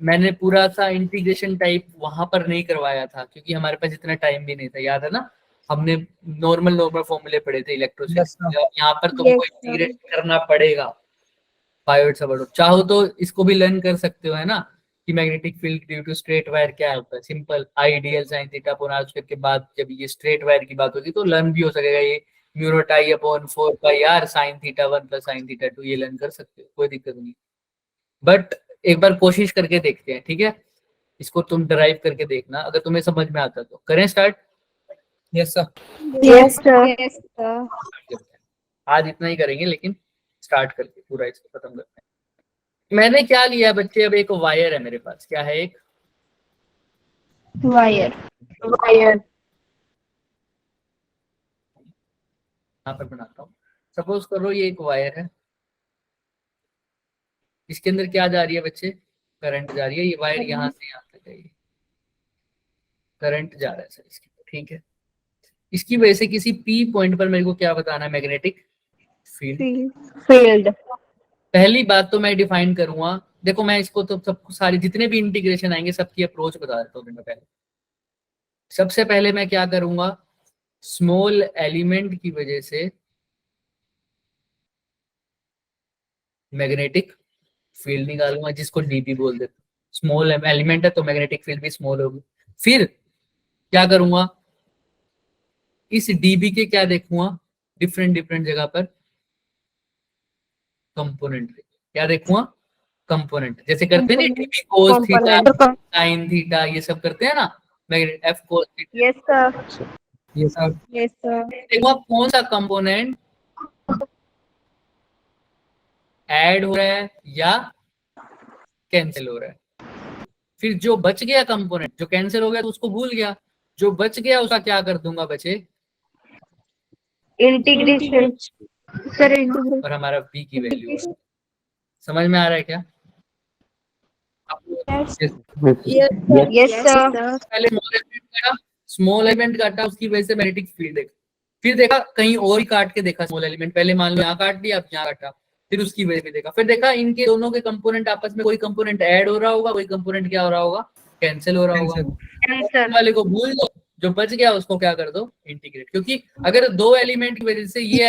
मैंने पूरा सा इंटीग्रेशन टाइप वहां पर नहीं करवाया था, क्योंकि हमारे पास इतना टाइम भी नहीं था, याद है ना? हमने नॉर्मल फॉर्मूले पढ़े थे Yes, sir. इलेक्ट्रोस्टैटिक, यहाँ पर तुमको Yes, sir. इंटीग्रेट करना पड़ेगा बायोट सबर्ट। चाहो तो इसको भी लर्न कर सकते हो, है ना, कि magnetic field due to straight wire क्या होता है, simple I DL sine theta upon R square के बाद जब ये स्ट्रेट वायर की बात होगी तो लर्न भी हो सकेगा, ये mu not I upon 4 pi R sine theta 1 plus sine theta 2, ये लर्न कर सकते हो, कोई दिक्कत नहीं। बट एक बार कोशिश करके देखते हैं, ठीक है? इसको तुम ड्राइव करके देखना, अगर तुम्हें समझ में आता तो। करें start? yes sir Yes, sir. Yes, sir. आज इतना ही करेंगे, लेकिन स्टार्ट करके पूरा इसको खत्म करते हैं। मैंने क्या लिया है बच्चे, अब एक वायर है मेरे पास, क्या है, एक Wire. Wire. यहाँ पर बनाता हूँ। सपोज करो ये एक वायर है, इसके अंदर क्या जा रही है बच्चे, करंट जा रही है, ये वायर यहाँ से यहाँ तक है, ये करंट जा रहा है सर इसके, ठीक है? इसकी वजह से किसी पी पॉइंट पर मेरे को क्या बताना है, मैग्नेटिक फील्ड। Field. Field. पहली बात तो मैं डिफाइन करूंगा, देखो मैं इसको तो सबको सारी जितने भी इंटीग्रेशन आएंगे सबकी अप्रोच बता देता हूँ मैं पहले। सबसे पहले मैं क्या करूंगा, स्मॉल एलिमेंट की वजह से मैग्नेटिक फील्ड निकालूंगा, जिसको डीबी बोल देते हैं। स्मॉल एलिमेंट है तो मैग्नेटिक फील्ड भी स्मॉल होगी। फिर क्या करूंगा, इस डीबी के क्या देखूंगा, डिफरेंट डिफरेंट जगह पर कंपोनेंट, क्या देखूंगा, कंपोनेंट, जैसे करते हैं ना dB cos theta Component. Sine theta, ये सब करते हैं ना, magnet F cos theta. Yes, sir. yes sir Yes, sir. देखो कौन सा कंपोनेंट ऐड हो रहा है या कैंसिल हो रहा है। फिर जो बच गया कंपोनेंट, जो कैंसिल हो गया तो उसको भूल गया, जो बच गया उसका क्या कर दूंगा बचे, Integration. Sir, integration. और हमारा बी की वैल्यू। समझ में आ रहा है क्या? Yes. Yes, sir. पहले स्मॉल एलिमेंट काटा, उसकी वजह से मैग्नेटिक फील्ड देखा, फिर देखा कहीं और ही काट के देखा स्मॉल एलिमेंट, पहले मान लो यहाँ काट दिया, अब यहाँ काटा, फिर उसकी वजह से देखा, फिर देखा इनके दोनों के कंपोनेंट आपस में कोई कंपोनेंट ऐड हो रहा होगा, कोई कंपोनेंट क्या हो रहा होगा, कैंसिल हो रहा होगा। Cancel. वाले को भूल दो, जो बच गया उसको क्या कर दो, इंटीग्रेट। क्योंकि अगर दो एलिमेंट की वजह से ये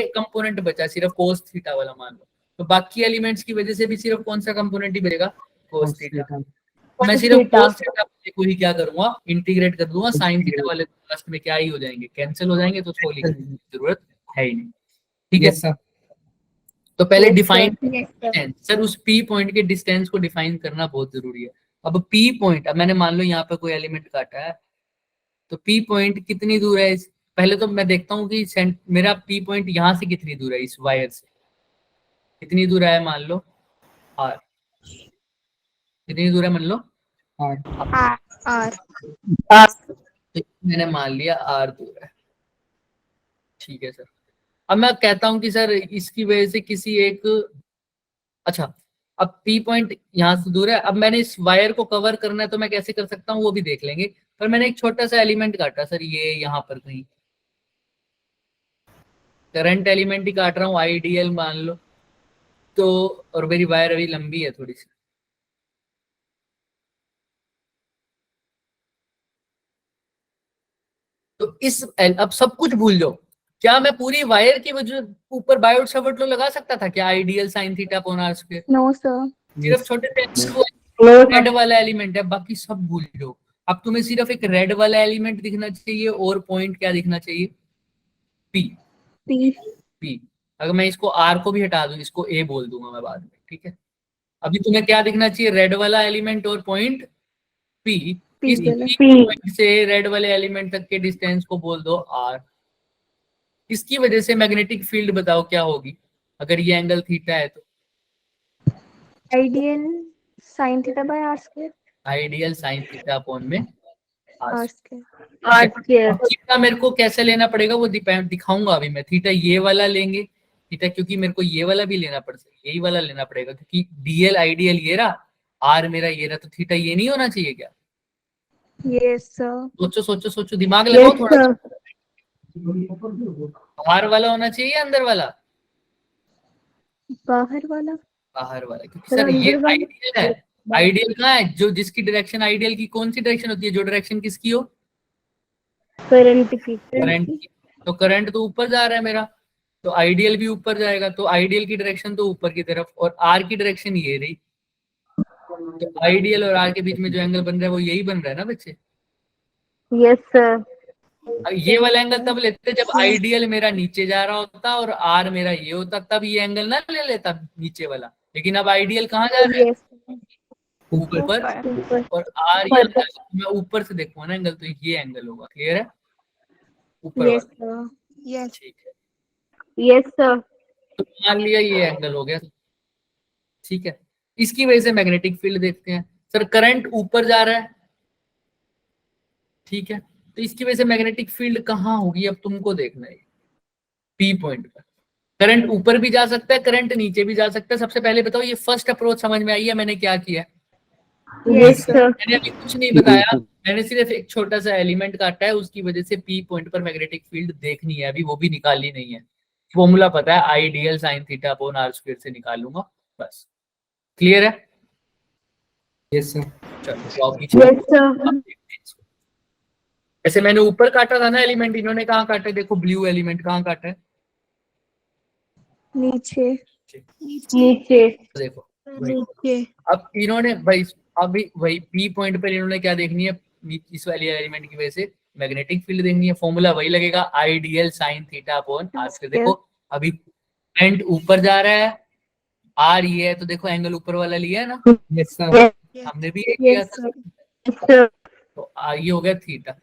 कंपोनेंट बचा सिर्फ कोस थीटा वाला मान लो, तो बाकी एलिमेंट्स की वजह से भी सिर्फ कौन सा कंपोनेंट ही बचेगा, कोस थीटा। मैं सिर्फ कोस थीटा को ही क्या करूंगा, इंटीग्रेट कर दूंगा, साइन थीटा वाले लास्ट में क्या ही हो जाएंगे, कैंसिल हो जाएंगे, तो उसको लिखने की जरूरत है ही नहीं, ठीक है? yes sir तो पहले Yes, define Yes, sir. Sir, उस पी पॉइंट के डिस्टेंस को डिफाइन करना बहुत जरूरी है। अब पी पॉइंट, अब मैंने मान लो यहाँ पे कोई एलिमेंट काटा है, तो पी पॉइंट कितनी दूर है पहले तो मैं देखता हूँ कि मेरा पी पॉइंट यहाँ से कितनी दूर है, इस वायर से कितनी दूर है, मान लो आर, कितनी दूर है, मान लो R R. तो मैंने मान लिया आर दूर है, ठीक है सर। अब मैं कहता हूँ कि सर इसकी वजह से किसी एक, अच्छा अब पी पॉइंट यहाँ से दूर है, अब मैंने इस वायर को कवर करना है तो मैं कैसे कर सकता हूँ वो भी देख लेंगे। पर मैंने एक छोटा सा एलिमेंट काटा सर, ये यहाँ पर कहीं करंट एलिमेंट ही काट रहा हूँ, आईडीएल मान लो, तो और मेरी वायर अभी लंबी है थोड़ी सी, तो इस अब सब कुछ भूल जाओ, क्या मैं पूरी वायर की वजह ऊपर बायोट सावर्ट लॉ लगा सकता था क्या, IDL sine theta upon R square? No, sir. सिर्फ छोटे रेड वाला एलिमेंट है, बाकी सब भूल जाओ। अब तुम्हें सिर्फ एक रेड वाला एलिमेंट दिखना चाहिए और पॉइंट क्या दिखना चाहिए, पी। P. पी, अगर मैं इसको आर को भी हटा दूं, इसको ए बोल दूंगा मैं बाद में, ठीक है? अभी तुम्हें क्या दिखना चाहिए, रेड वाला एलिमेंट और पॉइंट पी। इस वाला। पॉइंट से रेड वाले एलिमेंट तक के डिस्टेंस को बोल दो आर, इसकी वजह से मैग्नेटिक फील्ड बताओ क्या होगी अगर ये एंगल थीटा है तो? Ideal sin theta by r square. Ideal sine theta upon में r r square. Square. R square. अब थीटा मेरे को कैसे लेना पड़ेगा वो दिखाऊंगा अभी मैं। थीटा ये वाला लेंगे, थीटा क्योंकि मेरे को ये वाला भी लेना पड़ सकता है, यही वाला लेना पड़ेगा क्योंकि डीएल आइडियल ये रहा, आर मेरा ये रहा, तो थीटा ये नहीं होना चाहिए क्या? Yes sir. सोचो सोचो सोचो, दिमाग लगाओ Yes, थोड़ा। sir. बाहर वाला होना चाहिए या अंदर वाला? बाहर वाला। बाहर वाला, क्योंकि सर सर ये अंदर वाला। आइडियल है। आइडियल कहाँ है? जो जिसकी डायरेक्शन आइडियल की कौन सी डायरेक्शन होती है? जो डायरेक्शन किसकी हो? Current की. करंट की। तो करंट तो ऊपर जा रहा है मेरा, तो आइडियल भी ऊपर जाएगा, तो आइडियल की डायरेक्शन तो ऊपर की तरफ, और आर की डायरेक्शन ये रही, तो आइडियल और आर के बीच में जो एंगल बन रहा है वो यही बन रहा है ना बच्चे। Yes, sir. ये वाला एंगल तब लेते जब आइडियल मेरा नीचे जा रहा होता और आर मेरा ये होता, तब ये एंगल ना ले लेता नीचे वाला। लेकिन अब आइडियल कहाँ जा रहा है? यस ऊपर। ऊपर. और आर ये मैं ऊपर से देखूंगा ना एंगल, तो ये एंगल होगा। क्लियर है? ऊपर यस वाला। सर। यस। ठीक है, Yes, sir. तो मान लिया ये एंगल हो गया। ठीक है, इसकी वजह से मैग्नेटिक फील्ड देखते हैं। सर करंट ऊपर जा रहा है, ठीक है, तो इसकी वजह से मैग्नेटिक फील्ड कहाँ होगी अब तुमको देखना है। पी पॉइंट पर करंट ऊपर भी जा सकता है, करंट नीचे भी जा सकता है। सबसे पहले बताओ ये फर्स्ट अप्रोच समझ में आई है मैंने क्या किया है? Yes, sir. मैंने अभी कुछ नहीं बताया, मैंने सिर्फ एक छोटा सा एलिमेंट काटा है, उसकी वजह से पी पॉइंट पर मैग्नेटिक फील्ड देखनी है, अभी वो भी निकाली नहीं है। फॉर्मूला पता है, IDL sine theta upon R square से निकालूंगा बस। क्लियर है? Yes sir. चलो Yes, sir. ऐसे मैंने ऊपर काटा था ना एलिमेंट, इन्होंने कहाँ काटा है? देखो ब्लू एलिमेंट कहाँ काटा है? नीचे। नीचे. देखो नीचे। अब इन्होंने भाई अभी वही पी पॉइंट पर इन्होंने क्या देखनी है? इस वाली एलिमेंट की वजह से मैग्नेटिक फील्ड देखनी है। फॉर्मूला वही लगेगा, IDL sine theta upon R square. देखो अभी करंट ऊपर जा रहा है, आर ये है, तो देखो एंगल ऊपर वाला लिया है ना, यस सर। हमने भी एक किया यस था। सर। Yes, sir. तो ये हो गया थीटा,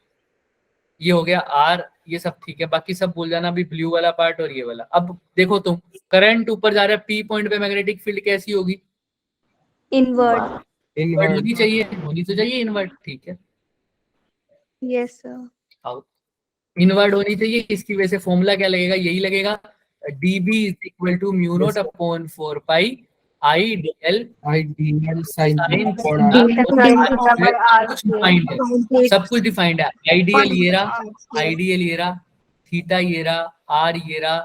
ये हो गया आर, ये सब ठीक है, बाकी सब भूल जाना। अभी ब्लू वाला पार्ट और ये वाला। अब देखो तुम, करंट ऊपर जा रहा है, पी पॉइंट पे मैग्नेटिक फील्ड कैसी होगी? इनवर्ड। इनवर्ट होनी चाहिए, होनी तो चाहिए इनवर्ट। ठीक है, यस सर। इनवर्ट होनी चाहिए। इसकी वजह से फॉर्मूला क्या लगेगा? यही लगेगा, dB is equal to mu not upon 4 pi IDL IDL sine sine Sin theta. सब कुछ डिफाइंड है। आइडियल ये रहा, आइडियल ये रहा, थीटा ये रहा, आर ये रहा,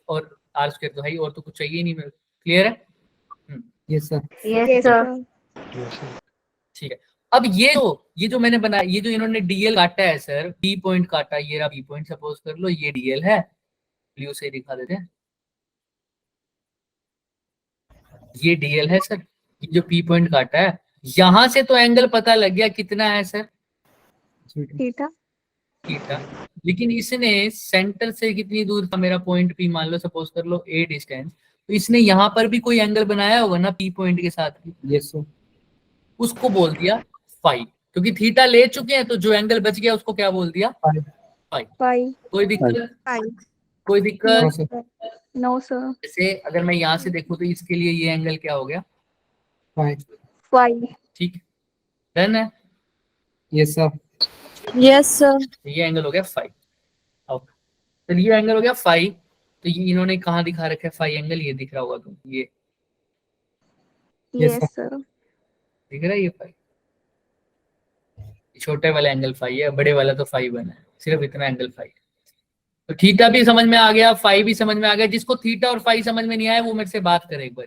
और आर स्क्वायर तो है ही, और तो कुछ चाहिए ही नहीं मेरे। क्लियर है? Yes sir. Yes, sir. ठीक है, अब ये जो मैंने बनाया, ये जो इन्होंने डीएल काटा है सर, पी पॉइंट काटा, ये रहा पी पॉइंट, सपोज कर लो ये डीएल है, ब्लू से दिखा देते हैं, ये डीएल है सर, ये जो पी पॉइंट काटा है। यहां से तो एंगल पता लग गया कितना है सर? थीटा। थीटा। लेकिन इसने सेंटर से कितनी दूर था मेरा पॉइंट पी, मान लो सपोज कर लो ए डिस्टेंस, तो इसने यहाँ पर भी कोई एंगल बनाया होगा ना पी पॉइंट के साथ भी, यस सर। उसको बोल दिया फाई। क्योंकि थीटा ले चुके हैं तो जो एंगल बच गया उसको क्या बोल दिया? फाई। पाई। कोई दिक्कत? पाई। कोई दिक्कत? No sir. No sir. जैसे अगर मैं यहाँ से देखूं तो इसके लिए ये एंगल क्या हो गया? फाइव। फाई। ठीक, डन है। Yes sir. Yes sir. ये एंगल हो गया फाइव। तो ये एंगल हो गया फाइव, तो ये इन्होंने कहाँ दिखा रखा है फाइव एंगल? ये दिख रहा होगा तुम, ये यस सर। दिख रहा है ये फाइव। छोटे वाला एंगल फाइव है, बड़े वाला तो फाइव बना है, सिर्फ इतना एंगल फाइव। तो थीटा भी समझ में आ गया, फाइव भी समझ में आ गया। जिसको थीटा और फाइव समझ में नहीं आया वो मेरे से बात करे एक बार।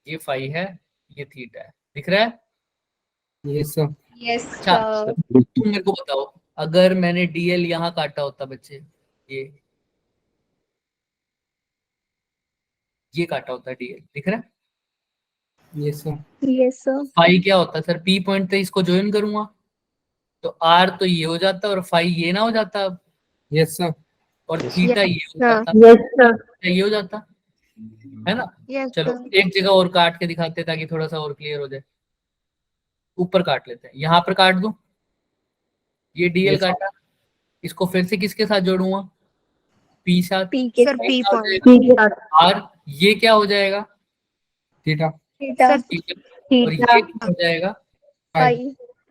ये फाइव है, ये थीटा है, दिख रहा है? Yes sir. यस अच्छा सर। तुम मेरे को बताओ, अगर मैंने डीएल यहाँ काटा होता बच्चे, ये काटा होता डीएल, दिख रहा है? Yes sir. Yes sir. Five क्या होता सर? पी पॉइंट पे इसको ज्वाइन करूंगा तो आर तो ये हो जाता और फाइव ये ना हो जाता अब, यस सर। और थीटा ये हो जाता, Yes, sir. ये हो जाता है ना? यस चलो सर। एक जगह और काट के दिखाते हैं ताकि थोड़ा सा और क्लियर हो जाए। ऊपर काट लेते हैं, यहाँ पर काट दूं, ये डीएल Yes, sir. काटा, इसको फिर से किसके साथ जोड़ूंगा? पी साथ P के सर, P क्या हो point. जाएगा? थीटा आर, ये क्या हो जाएगा? थीटा theta ठीक है, और थीटा ये क्या हो जाएगा? phi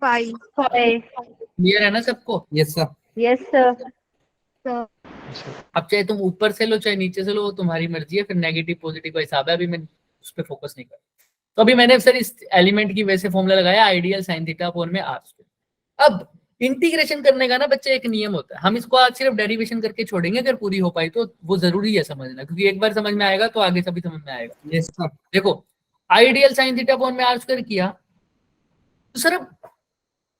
Phi. फाइव क्लियर है ना सबको? Yes sir. Yes sir sir. अब चाहे तुम ऊपर से लो चाहे नीचे से लो, वो तुम्हारी मर्जी है, फिर नेगेटिव पॉजिटिव का हिसाब है, अभी मैं उस पर फोकस नहीं कर। तो अभी मैंने सर इस एलिमेंट की वजह से फॉर्मूला लगाया आइडियल साइन थीटा अपॉन में आर स्क्वायर। अब इंटीग्रेशन करने का ना बच्चे एक नियम होता है, हम इसको आज सिर्फ डेरिवेशन करके छोड़ेंगे, अगर पूरी हो पाई तो वो जरूरी है समझना, क्योंकि एक बार समझ में आएगा तो आगे सभी समझ में आएगा। Yes sir. देखो आइडियल साइन थीटा अपॉन में आर स्क्वायर किया, तो सर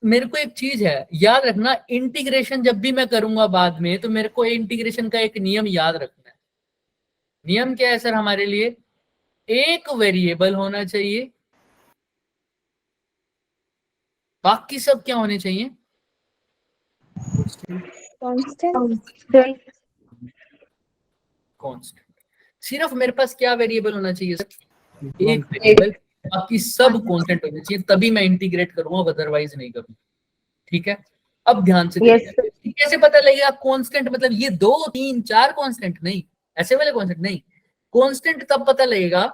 मेरे को एक चीज है याद रखना, इंटीग्रेशन जब भी मैं करूंगा बाद में, तो मेरे को इंटीग्रेशन का एक नियम याद रखना है। नियम क्या है सर हमारे लिए? एक वेरिएबल होना चाहिए, बाकी सब क्या होने चाहिए? constant constant. सिर्फ मेरे पास क्या वेरिएबल होना चाहिए सर? एक वेरिएबल, बाकी सब कांस्टेंट होने चाहिए, तभी मैं इंटीग्रेट करूंगा, अदरवाइज नहीं करूंगा। ठीक है, अब ध्यान से Yes, देखिए, कैसे पता लगेगा कांस्टेंट मतलब ये 2 3 4 कांस्टेंट नहीं, ऐसे वाले कांस्टेंट नहीं। कांस्टेंट तब पता लगेगा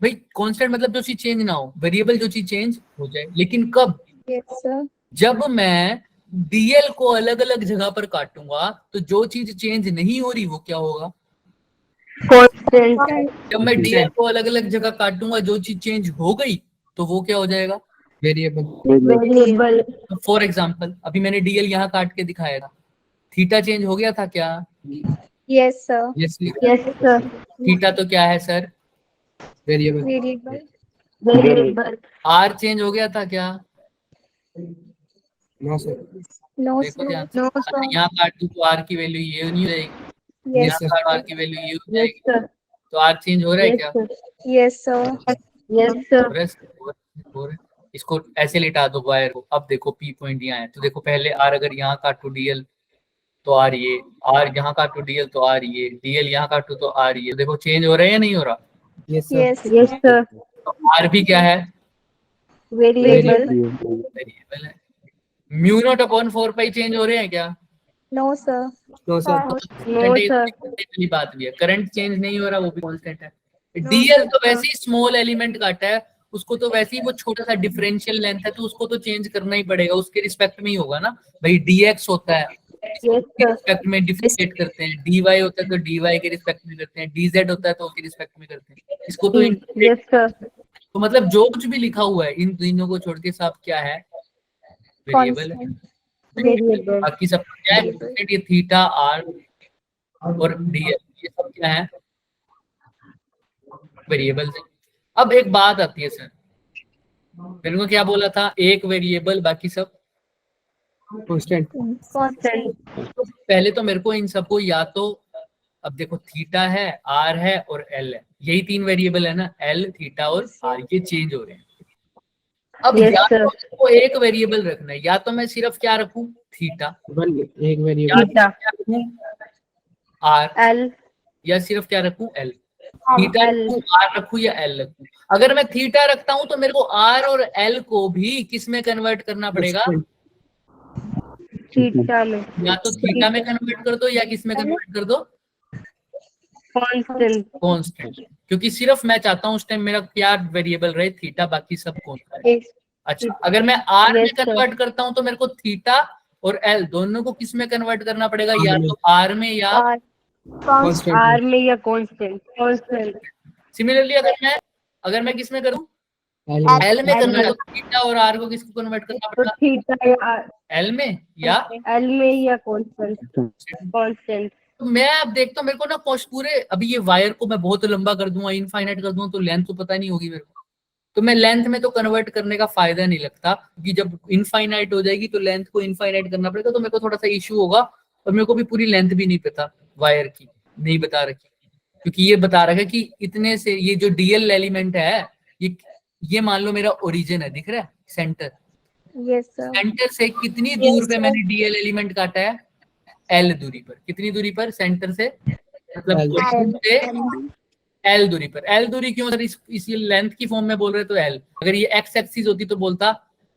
भाई, कांस्टेंट मतलब जो चीज चेंज ना हो, वेरिएबल जो चीज चेंज हो जाए, लेकिन कब? yes sir जब मैं डीएल को अलग अलग जगह पर काटूंगा, तो जो चीज चेंज नहीं हो रही वो क्या होगा? कांस्टेंट जब मैं डीएल को अलग अलग जगह काटूंगा, जो चीज चेंज हो गई तो वो क्या हो जाएगा? वेरिएबल. वेरिएबल फॉर एग्जाम्पल अभी मैंने डीएल यहाँ काट के दिखाया था, थीटा चेंज हो गया था क्या? yes sir yes yes sir theta तो क्या है sir? Variable. variable variable R change हो गया था क्या? No sir. no देखो sir ध्यान से, no अच्छा, sir यहाँ काट दूं तो आर की वैल्यू ये नहीं हो जाएगी, yes यहाँ sir. काट आर की वैल्यू ये हो यस जाएगी, सर तो आर चेंज हो रहा है यस क्या? Sir yes sir yes sir हो रहा है, हो रहा है। इसको ऐसे लिटा दो वायर को, अब देखो पी पॉइंट यहाँ है, तो देखो पहले आर अगर यहाँ काटू डीएल तो आर ये, आर यहाँ काटू डीएल तो आर ये, डीएल यहाँ काटू तो आर ये, देखो चेंज हो रहा है या नहीं हो रहा? Yes sir. yes yes sir तो आर भी क्या है? वेरिएबल वेरिएबल है। Mu not upon 4 pi change हो रहे हैं क्या? no sir no sir. No sir वाली बात भी है, करंट चेंज नहीं हो रहा वो भी कांस्टेंट है। डीएल तो वैसे ही स्मॉल एलिमेंट काटा है, उसको तो वैसे ही वो छोटा सा डिफरेंशियल लेंथ है, तो उसको तो चेंज करना ही पड़ेगा, उसके रिस्पेक्ट में ही होगा ना भाई। डीएक्स होता है यस उसके सर रिस्पेक्ट में डिफरेंशिएट करते हैं, डीवाई होता है तो डीवाई के रिस्पेक्ट में करते हैं, डीजेड होता है तो उसके रिस्पेक्ट में करते हैं, इसको तो यस सर तो मतलब जो कुछ भी लिखा हुआ है इन तीनों को छोड़ के सब क्या है? वेरिएबल है। वेरिएबल बाकी सब क्या है? ये थीटा आर और डीएल ये सब क्या है? वेरिएबल। अब एक बात आती है सर, मैंने को क्या बोला था? एक वेरिएबल बाकी सब कांस्टेंट. कांस्टेंट पहले तो मेरे को इन सबको या तो, अब देखो थीटा है, आर है और एल है, यही 3 वेरिएबल है ना, एल थीटा और आर, ये चेंज हो रहे हैं। अब Yes, या sir. तो इसको एक वेरिएबल रखना है, या तो मैं सिर्फ क्या रखूं? थीटा, एक या वेरिएबल. थीटा क्या रखूं? आर, एल या सिर्फ क्या रखूं? एल। Theta L. रखूं, आर रखूं या एल रखूं? अगर मैं थीटा रखता हूं तो मेरे को आर और एल को भी किस में कन्वर्ट करना पड़ेगा? थीटा में या तो थीटा में कन्वर्ट कर दो या किस में कन्वर्ट कर दो? कांस्टेंट कांस्टेंट, क्योंकि सिर्फ मैं चाहता हूं उस टाइम मेरा क्या वेरिएबल रहे? थीटा, बाकी सब कांस्टेंट। अच्छा, अगर मैं आर में Yes, sir. कन्वर्ट करता हूं तो मेरे को थीटा और एल दोनों को किस में कन्वर्ट करना पड़ेगा? या तो आर में या R कांस्टेंट. आर में या कांस्टेंट कांस्टेंट सिमिलरली अगर मैं किस में करूं? एल में करना है, तो थीटा और आर को किसको कन्वर्ट करना तो पड़ेगा? थीटा या एल में या एल में या कांस्टेंट कांस्टेंट तो मैं अब देखता हूँ मेरे को ना पूरे, अभी ये वायर को मैं बहुत लंबा कर दूंगा, इनफाइनाइट कर दूंगा, तो लेंथ तो पता नहीं होगी मेरे को, तो मैं लेंथ में तो कन्वर्ट करने का फायदा नहीं लगता, क्योंकि जब इनफाइनाइट हो जाएगी तो लेंथ को इनफाइनाइट करना पड़ेगा, तो मेरे को थोड़ा सा इशू होगा, और मेरे को भी पूरी लेंथ भी नहीं पता वायर की, नहीं बता रखी, क्योंकि ये बता रखा है कि इतने से ये जो डीएल एलिमेंट है, ये मान लो मेरा ओरिजिन है, दिख रहा है सेंटर, yes sir सेंटर से कितनी दूर पे मैंने डीएल एलिमेंट काटा है? एल दूरी पर। कितनी दूरी पर? सेंटर से, मतलब origin से एल दूरी पर। एल दूरी क्यों सर? इस लेंथ की फॉर्म में बोल रहे तो एल, अगर ये एक्स एक्सिस होती तो बोलता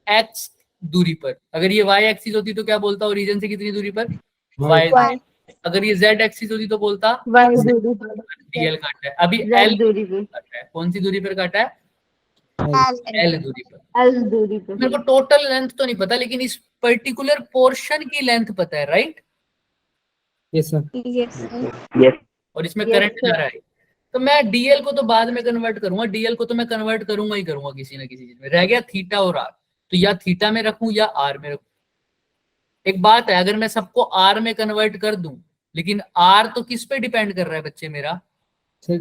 एक्स दूरी पर, अगर ये वाई एक्सिस होती तो क्या बोलता? ओरिजिन से कितनी दूरी पर? वाई। अगर ये z एक्सिस होती तो बोलता y दूरी पर, dl काटा है, अभी z l दूरी पर, काटा है। कौन सी दूरी पर काटा है? L. l दूरी पर। l दूरी पर। मेरे को टोटल लेंथ तो नहीं पता, लेकिन इस पर्टिकुलर पोर्शन की लेंथ पता है, right? Yes, sir. Yes, sir. और इसमें Yes, करंट sir. जा रहा है, तो मैं डीएल को तो बाद में कन्वर्ट करूंगा, डीएल को तो मैं कन्वर्ट करूंगा ही करूंगा किसी ना किसी चीज में। रह गया थीटा और आर, तो या थीटा में रखूं या आर में रखूं। एक बात है, अगर मैं सबको आर में कन्वर्ट कर दूं, लेकिन आर तो किस पे डिपेंड कर रहा है बच्चे मेरा? Sir,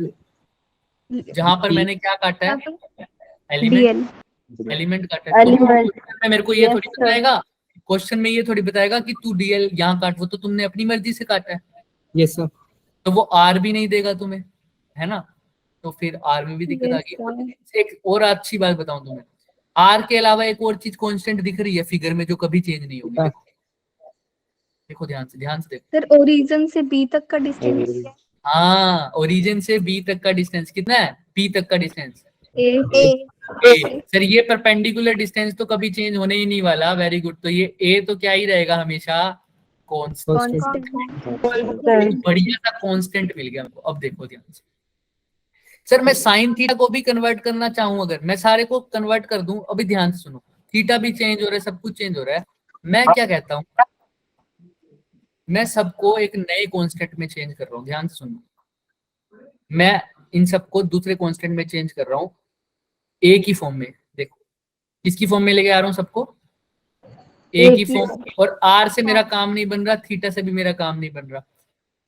जहां पर मैंने क्या काटा है? Element, DL. एलिमेंट काटा है। तो Element. क्वेश्चन में मेरे को ये Yes, थोड़ी sir. बताएगा, क्वेश्चन में ये थोड़ी बताएगा कि तू डीएल यहाँ काट, वो तो तुमने अपनी मर्जी से काटा है, yes, sir. तो वो आर भी नहीं देगा तुम्हें, है ना? तो फिर आर में भी दिक्कत आ Yes, गई। sir. एक और अच्छी बात बताऊं तुम्हें, आर के अलावा एक और चीज कांस्टेंट दिख रही है फिगर में जो कभी चेंज नहीं होगी। हाँ। देखो ध्यान से देखो। सर ओरिजिन से बी तक का डिस्टेंस हाँ, ओरिजिन से बी तक का डिस्टेंस कितना है? बी तक का डिस्टेंस ए ए। सर ये परपेंडिकुलर डिस्टेंस तो कभी चेंज होने ही नहीं वाला। Very good. तो ये ए तो क्या ही रहेगा हमेशा? कांस्टेंट। कांस्टेंट. बढ़िया सा कांस्टेंट मिल गया हमको। अब देखो ध्यान से, सर मैं साइन थीटा को भी कन्वर्ट करना चाहूं, अगर मैं सारे को कन्वर्ट कर दूं, अभी ध्यान से सुनो, थीटा भी चेंज हो रहा है, सब कुछ चेंज हो रहा है। मैं क्या कहता हूं, मैं सबको एक नए कांस्टेंट में चेंज कर रहा हूं। ध्यान से सुनो, मैं इन सबको दूसरे कांस्टेंट में चेंज कर रहा हूं, ए की फॉर्म में। देखो किसकी फॉर्म में लेके आ रहा हूं सबको? ए की फॉर्म। और आर से मेरा काम नहीं बन रहा, थीटा से भी मेरा काम नहीं बन रहा,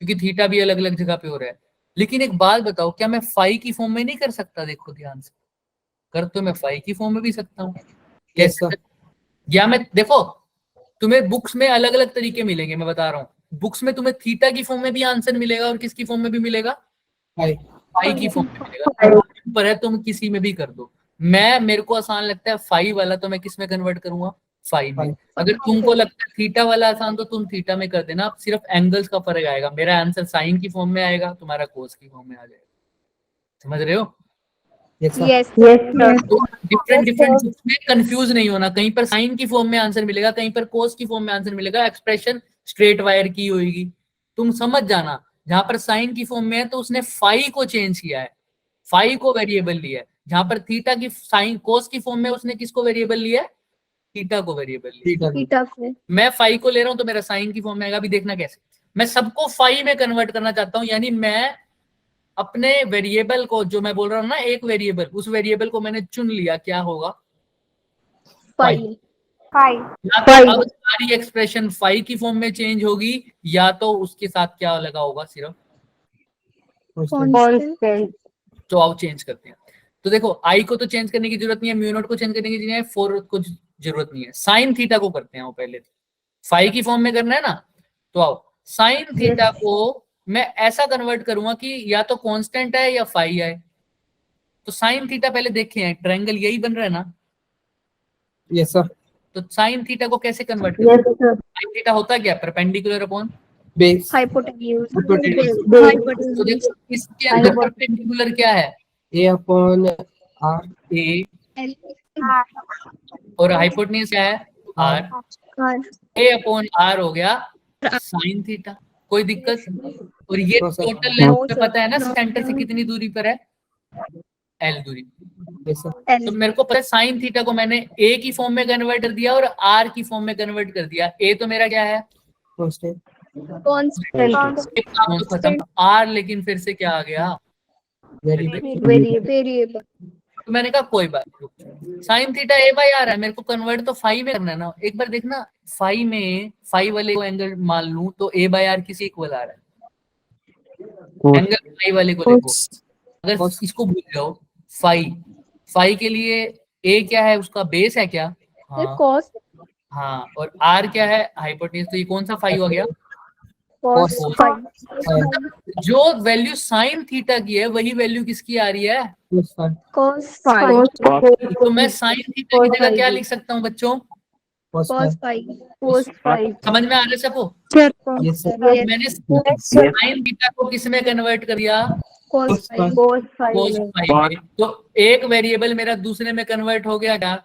क्योंकि थीटा भी अलग अलग जगह पे हो रहा है। लेकिन एक बात बताओ, क्या मैं फाई की फॉर्म में नहीं कर सकता? देखो ध्यान से, कर तो मैं फाई की फॉर्म में भी सकता हूँ। Yes, sir. या मैं, देखो तुम्हें बुक्स में अलग अलग तरीके मिलेंगे, मैं बता रहा हूँ। बुक्स में तुम्हें थीटा की फॉर्म में भी आंसर मिलेगा और किसकी फॉर्म में भी मिलेगा? Hi. फाई की फॉर्म में मिलेगा। ऊपर है, तुम किसी में भी कर दो। मेरे को आसान लगता है फाई वाला, तो मैं किस में कन्वर्ट करूंगा? फाई में। अगर तुमको लगता है थीटा वाला आसान, तो तुम थीटा में कर देना। सिर्फ एंगल्स का फर्क आएगा। मेरा आंसर साइन की फॉर्म में आएगा, तुम्हारा कोस की फॉर्म में आ जाएगा। समझ रहे हो? Yes, sir. Yes, Yes, sir. sir. तो डिफरेंट में कंफ्यूज नहीं होना। कहीं पर साइन की फॉर्म में आंसर मिलेगा, कहीं पर कोस की फॉर्म में आंसर मिलेगा। एक्सप्रेशन स्ट्रेट वायर की होगी, तुम समझ जाना। जहां पर साइन की फॉर्म में है तो उसने फाई को चेंज किया है, फाई को वेरिएबल लिया है। जहां पर थीटा की साइन कोस की फॉर्म में उसने किसको वेरिएबल लिया है? थीटा को वेरिएबल लिया। Theta. थीटा से. मैं फाई को ले रहा हूं तो मेरा साइन की फॉर्म में आएगा। अभी देखना कैसे। मैं सबको फाई में कन्वर्ट करना चाहता हूं, यानी मैं अपने वेरिएबल को, जो मैं बोल रहा हूँ ना एक वेरिएबल, उस वेरिएबल को मैंने चुन लिया। क्या होगा? फाई. या तो अब सारी एक्सप्रेशन फाई की फॉर्म में चेंज होगी, या तो उसके साथ क्या लगा होगा? सिर्फ Constant. तो आओ चेंज करते हैं। तो देखो आई को तो चेंज करने की जरूरत नहीं है, म्यू नॉट को चेंज करने की जरूरत नहीं है, फोर को जरूरत नहीं है। साइन थीटा को करते हैं वो पहले। फाई की फॉर्म में करना है ना, तो आओ साइन थीटा को मैं ऐसा कन्वर्ट करूंगा कि या तो कांस्टेंट है या फाई है। तो साइन थीटा पहले देखे हैं, ट्रायंगल यही बन रहा है ना? Yes, sir. तो साइन थीटा को कैसे कन्वर्ट Yes, करें? sir. साइन थीटा होता क्या? Perpendicular upon Base. हाइपोटेन्यूज. तो देखो इसके अंदर परपेंडिकुलर क्या है? A upon R. ए, और हाइपोटेन्यूज क्या है? आर। ए अपॉन आर हो गया साइन थीटा। कोई दिक्कत? और ये No, sir. Total length No, पे sir. पता है ना सेंटर से कितनी दूरी पर है? एल दूरी। Yes, sir. तो मेरे को पता है साइन थीटा को मैंने ए की फॉर्म में कन्वर्ट कर दिया और आर की फॉर्म में कन्वर्ट कर दिया। ए तो मेरा क्या है? Constant. काम तो खत्म। आर लेकिन फिर से क्या आ गया? वेरिएबल. तो मैंने कहा कोई बात नहीं, sine theta A by R है, मेरे को कन्वर्ट तो फाई में करना है ना। एक बार देखना, फाई में फाई वाले को एंगल मान लूं तो ए बाई आर किसी इक्वल आ रहा है। एंगल फाई वाले को देखो, अगर इसको भूल जाओ, फाई के लिए ए क्या है? उसका बेस है क्या? हाँ, कॉस. हाँ। और आर क्या है? हाइपोटेन्यूज। तो ये कौन सा फाई हो गया? कॉस. जो वैल्यू साइन थीटा की है वही वैल्यू किसकी आ रही है? कॉस. तो मैं साइन थीटा की जगह क्या लिख सकता हूँ बच्चों? Cos phi. समझ में आ रहा है सबको? Yes, sir. मैंने साइन थीटा को किस में कन्वर्ट कर दिया? Cos phi. कोस फाई में। तो एक वेरिएबल मेरा दूसरे में कन्वर्ट हो गया क्या?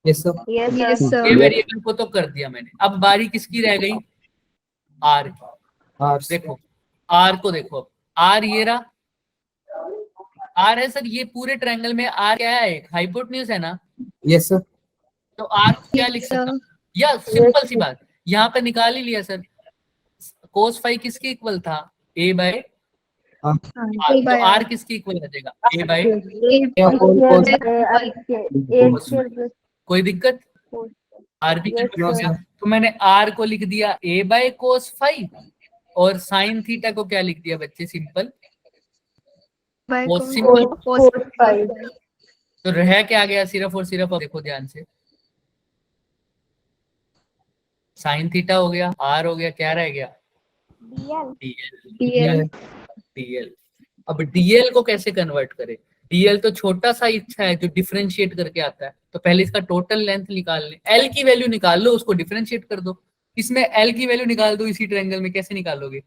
Yes, sir. यस ये सर. वेरिएबल को तो कर दिया मैंने। अब बारी किसकी रह गई? आर की। R देखो आर को देखो, अब आर ये रहा, आर है सर, ये पूरे ट्रायंगल में आर क्या है, एक हाइपोटेन्यूज है ना, yes sir तो आर को क्या लिख Yes, सकता हूँ, sir. या सिंपल सी बात यहाँ पे निकाल ही लिया सर, कोस फाई किसके इक्वल था, ए बाय हाँ, आर, तो आर किसके इक्वल आ जाएगा, ए बाय, या cos कोई दिक्कत, आर भी Yes, कन्वर्ट हो गया, sir. तो मैंने आर को लिख दिया ए बाय कोस फाई, और साइन थीटा को क्या लिख दिया बच्चे, सिंपल, By वो cos सिंपल, cos फाइव तो रह क्या गया सिर्फ और सिर्फ, अब देखो ध्यान से, साइन थीटा हो गया, आर हो गया, क्या रह गया, डीएल, DL. डीएल। अब डीएल को कैसे कन्वर्ट करें, डीएल तो छोटा सा इच्छा है जो डिफरेंशिएट करके आता है, तो पहले इसका टोटल लेंथ निकाल ले, एल की वैल्यू निकाल लो, उसको डिफरेंशिएट कर दो, इसमें एल की वैल्यू निकाल दो, इसी ट्रायंगल में कैसे निकालोगे, अब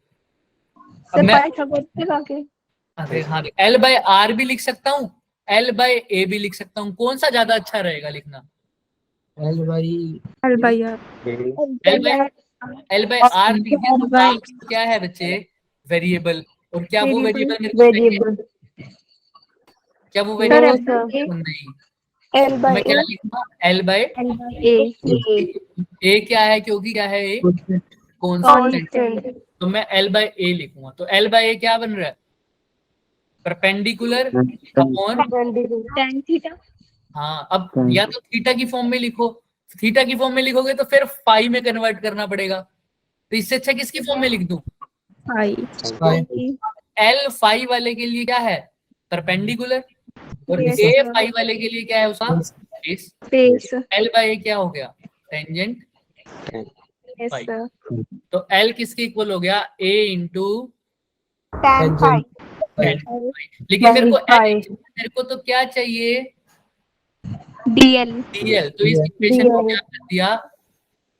Sir, मैं Pythagoras लगा के. हाँ एल बाय आर भी लिख सकता हूँ, एल बाय ए भी लिख सकता हूँ, कौन सा ज्यादा अच्छा रहेगा लिखना, L by L by R. L by R लिख दिया, तो काम क्या है बच्चे, वेरिएबल, और क्या वो वेरिएबल मेरे को चाहिए, वेरिएबल क्या वो Sir, variable, L by A. नहीं, L तो by मैं क्या A. लिखूंगा, L by L by A. ए, क्या है, क्योंकि क्या है ए कांस्टेंट, कांस्टेंट तो मैं एल बाय ए लिखूंगा, तो एल बाय ए क्या बन रहा है, परपेंडिकुलर अपॉन, Tan theta. हाँ अब या तो थीटा की फॉर्म में लिखो, थीटा की फॉर्म में लिखोगे तो फिर फाई में कन्वर्ट करना पड़ेगा, तो इससे अच्छा किसकी फॉर्म में लिख दूं, Phi. phi. एल फाई वाले के लिए क्या है, परपेंडिकुलर, और Yes, ए sir. फाई वाले के लिए क्या है उसका बेस, Space. एल बाय ए क्या हो गया, टेंजेंट Yes, Phi. sir. तो एल किसके इक्वल हो गया, ए इंटू, Tan phi. लेकिन मेरे को तो क्या चाहिए, DL. डीएल, तो इस इक्वेशन को क्या कर दिया,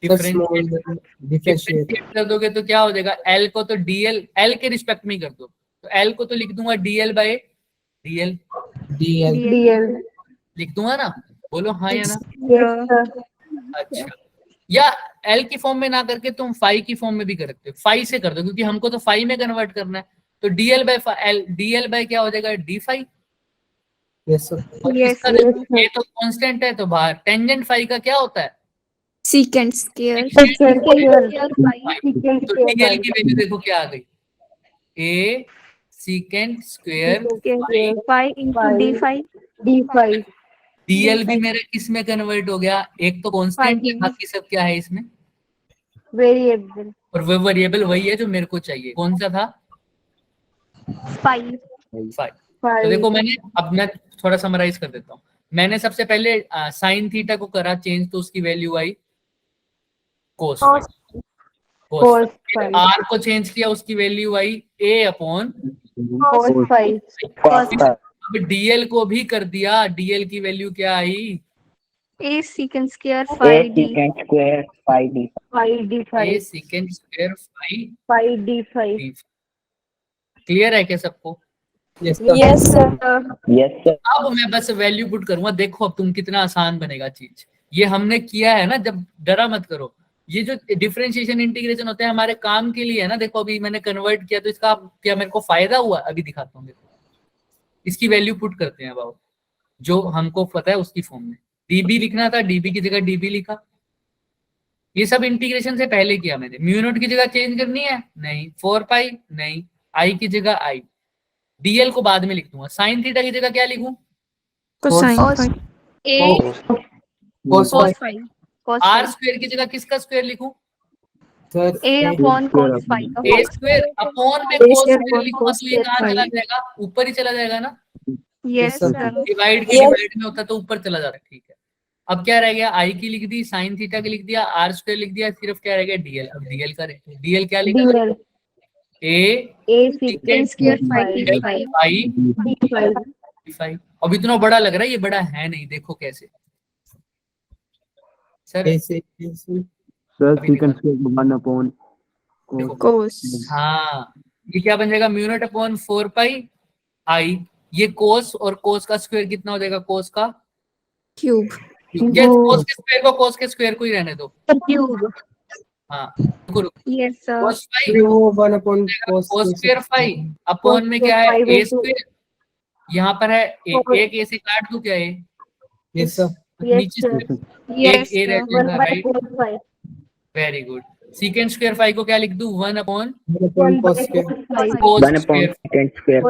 डिफरेंशिएट differentiate कर दोगे तो क्या हो जाएगा, एल को तो डीएल, एल के रिस्पेक्ट में कर दो, तो एल को तो लिख दूंगा DL bye DL, DL DL लिख दूंगा ना, बोलो हाँ या ना, Sir. अच्छा, या एल की फॉर्म में ना करके तुम फाई की फॉर्म में भी कर सकते हो, फाई से कर दो, क्योंकि हमको तो फाई में कन्वर्ट करना है, तो DL by L, DL by क्या हो जाएगा, डी फाई, yes sir और Yes, इसका sir. देखो ये तो कांस्टेंट है, तो बाहर टेंजेंट फाई का क्या होता है, Secant square. Secant Secant तो square डीएल की वैल्यू देखो क्या आ गई, a secant square, Phi into D phi. D five, DL भी मेरा किस में कन्वर्ट हो गया, एक तो कांस्टेंट है, बाकी सब क्या है इसमें, वेरिएबल और वो वेरिएबल वही है जो मेरे को चाहिए, कौन सा था, Phi. फाई। तो देखो मैंने, अब मैं थोड़ा समराइज कर देता हूँ, मैंने सबसे पहले साइन थीटा को करा चेंज, तो उसकी वैल्यू आई कोस, cos फाइव, आर को चेंज किया, उसकी वैल्यू आई ए अपॉन, cos फाइव, अब डीएल को भी कर दिया, डीएल की वैल्यू क्या आई, A secant square phi D. square phi d. Phi D A phi, secant square phi, phi D phi, clear है क्या सबको, yes sir Yes, sir. Yes sir. अब मैं बस वैल्यू पुट करूंगा, देखो अब तुम कितना आसान बनेगा चीज, ये हमने किया है ना, जब डरा मत करो, ये जो डिफरेंशिएशन इंटीग्रेशन होता है हमारे काम के लिए है ना, देखो अभी मैंने कन्वर्ट किया, तो इसका क्या मेरे को फायदा हुआ, अभी दिखाता हूँ, देखो इसकी वैल्यू पुट करते हैं, अब जो हमको पता है उसकी फॉर्म में, डीबी लिखना था, डीबी की जगह डीबी लिखा, ये सब इंटीग्रेशन से पहले किया मैंने, म्यू नॉट की जगह चेंज करनी है नहीं, 4 पाई नहीं, आई की जगह आई, डीएल को बाद में लिख दूंगा, साइन थीटा की जगह क्या लिखूं, Cosine phi. A cos cos phi phi. Cos R phi. Square की जगह किसका स्क्वायर लिखूं, sir A upon cos phi. A square upon में A cos square square upon लिखूंगा, cos तो ये कहाँ square चला phi. जाएगा, ऊपर ही चला जाएगा ना, Yes, sir. sir. डिवाइड के डिवाइड में होता तो ऊपर चला जाता, ठीक है, अब क्या रह गया, आई की लिख दी, साइन थीटा की लिख दिया, आर स्क्वायर लिख दिया, सिर्फ क्या रह गया डीएल, अब डीएल का डीएल क्या लिखा, DL A A Secant square phi D phi. I D five, अब इतना बड़ा लग रहा है, ये बड़ा है नहीं, देखो कैसे सर, ऐसे Sir, अभी secant देखो। square 1 upon देखो, Cos. हाँ ये क्या बन जाएगा, म्यू नॉट अपॉन 4 पाई आई, ये कोस, और कोस का स्क्वायर कितना हो जाएगा, कोस का Cube. कोस के स्क्वायर को कोस के स्क्वायर को ही रहने दो, Cube. हाँ Yes, sir. cos phi फिर वो 1 upon cos cos square phi upon में क्या है a स्क्वायर, यहाँ पर है एक a से काट दूं क्या a, Yes, sir. नीचे से Yes, एक a रह sir. जाएगा, right, very good. Secant square phi को क्या लिख दूं 1 upon 1 upon cos square. cos 1 upon square, secant square.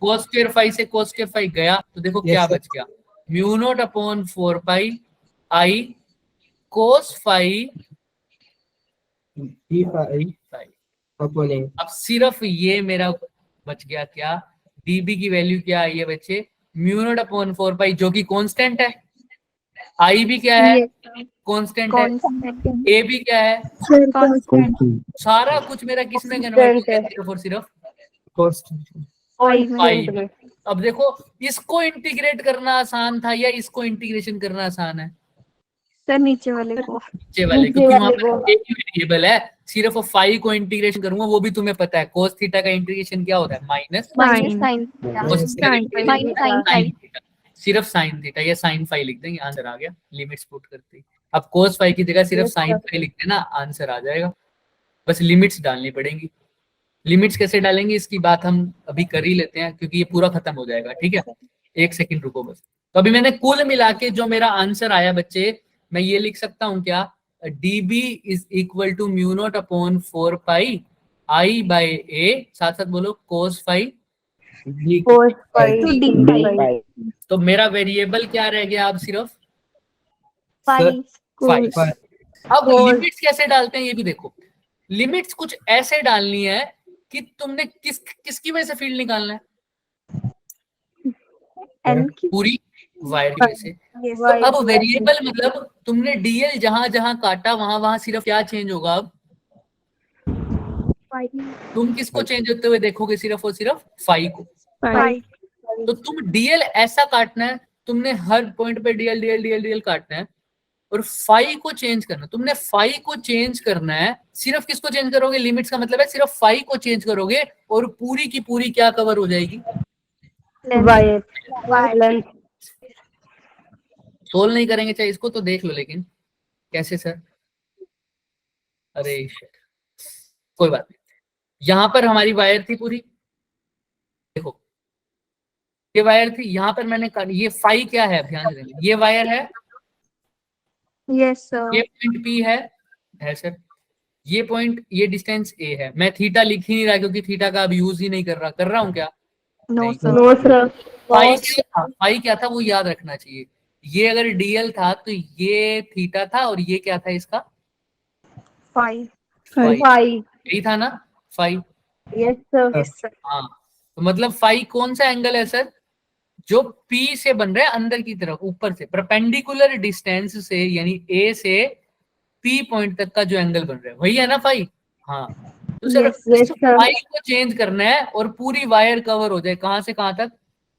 cos square phi से cos स्क्वायर फाई गया तो देखो Yes, क्या sir. बच गया, mu not upon 4 pi I cos phi D phi upon A. अब सिर्फ ये मेरा बच गया क्या, dB की वैल्यू क्या आई है बच्चे, म्यू नॉट अपॉन 4 पाई जो कि कांस्टेंट है, आई भी क्या है Yes, sir. कांस्टेंट है, Constant. ए भी क्या है, Constant. सारा कुछ मेरा किस में कन्वर्ट हो गया, सिर्फ और सिर्फ Cos. पाई में। अब देखो इसको इंटीग्रेट करना आसान था या इसको इंटीग्रेशन करना आसान है, सर नीचे वाले को. नीचे वाले, क्योंकि वहां पर एक ही वेरिएबल है, सिर्फ फाई को इंटीग्रेशन करूंगा वो भी तुम्हें पता है, कोस थीटा का इंटीग्रेशन क्या होता है minus Minus sin. Minus sin phi. Theta, सिर्फ साइन थीटा या साइन फाई लिख देंगे, आंसर आ गया, लिमिट्स पुट करते ही। अब कोस फाई की जगह सिर्फ साइन फाई लिख देना, आंसर आ जाएगा, बस लिमिट्स डालनी पड़ेंगी। लिमिट्स कैसे डालेंगे इसकी बात हम अभी कर ही लेते हैं क्योंकि ये पूरा खत्म हो जाएगा, ठीक है, एक सेकंड रुको बस। तो अभी मैंने कुल मिला के जो मेरा आंसर आया बच्चे, मैं ये लिख सकता हूँ क्या, dB is equal to mu not upon 4 pi I by a, साथ साथ बोलो cos फाई, D phi. तो मेरा वेरिएबल क्या रह गया अब सिर्फ Phi. फाइव। Phi. अब लिमिट्स कैसे डालते हैं ये भी देखो, लिमिट्स कुछ ऐसे डालनी है कि तुमने किसकी वजह से फील्ड निकालना है, N की. पूरी वायर की वजह से। Yes. तो अब वेरिएबल मतलब तुमने डीएल जहां जहां काटा वहां वहां सिर्फ क्या चेंज होगा, अब Phi. तुम किसको चेंज होते हुए देखोगे, सिर्फ और सिर्फ फाई को। Phi. तो तुम डीएल ऐसा काटना है, तुमने हर पॉइंट पे डीएल डीएल डीएल डीएल काटना है और फाई को चेंज करना, तुमने फाई को चेंज करना है, सिर्फ किसको चेंज करोगे, लिमिट्स का मतलब है सिर्फ फाई को चेंज करोगे और पूरी की पूरी क्या कवर हो जाएगी, सोल्व नहीं करेंगे चाहे इसको तो देख लो, लेकिन कैसे सर, अरे shit. कोई बात नहीं, यहां पर हमारी वायर थी पूरी, देखो ये वायर थी, यहां पर मैंने ये फाई क्या है, ध्यान देना, ये वायर है, Yes, sir. ये पॉइंट पी है सर, ये पॉइंट, ये डिस्टेंस ए है, मैं थीटा लिख ही नहीं रहा क्योंकि थीटा का अब यूज ही नहीं कर रहा हूँ क्या, No, नहीं। sir. फाई क्या था वो याद रखना चाहिए, ये अगर डीएल था तो ये थीटा था और ये क्या था इसका, Phi. यही था ना फाई, Yes, sir. हाँ, तो मतलब फाई कौन सा एंगल है सर, जो P से बन रहा है अंदर की तरफ, ऊपर से परपेंडिकुलर डिस्टेंस से, यानी A से P पॉइंट तक का जो एंगल बन रहा है वही है ना फाई, हाँ। तो सर फाई को चेंज करना है और पूरी वायर कवर हो जाए, कहां से कहां तक,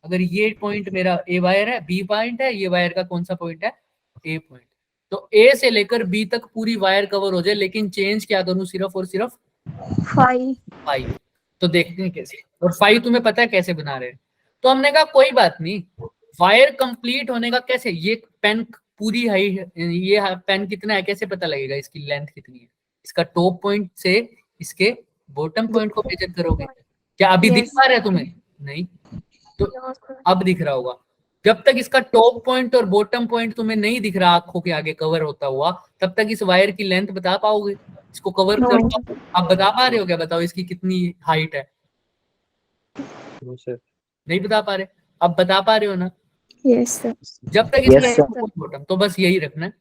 अगर ये पॉइंट मेरा A वायर है, B पॉइंट है, ये वायर का कौन सा पॉइंट है, A पॉइंट, तो A से लेकर B तक पूरी वायर कवर हो जाए, लेकिन चेंज क्या करूं, सिर्फ और सिर्फ Phi. फाई। तो देखते हैं कैसे, और फाई तुम्हें पता है कैसे बना रहे हैं, तो हमने कहा कोई बात नहीं, वायर कंप्लीट होने का कैसे, ये पेन पूरी हाइट, ये पेन कितना है कैसे पता लगेगा, इसकी लेंथ कितनी है, इसका टॉप पॉइंट से इसके बॉटम पॉइंट को मेजर करोगे, क्या अभी दिख पा रहा है तुम्हें, नहीं, तो अब दिख रहा होगा, जब तक इसका टॉप पॉइंट और बॉटम पॉइंट तुम्हें नहीं दिख रहा आंखों के आगे कवर होता हुआ, तब तक इस वायर की लेंथ बता पाओगे, इसको कवर कर पाओगे, आप बता पा रहे हो क्या, बताओ इसकी कितनी हाइट है, नहीं बता पा रहे, अब बता पा रहे हो ना, Yes, sir. जब तक इसका बॉटम, तो बस यही रखना है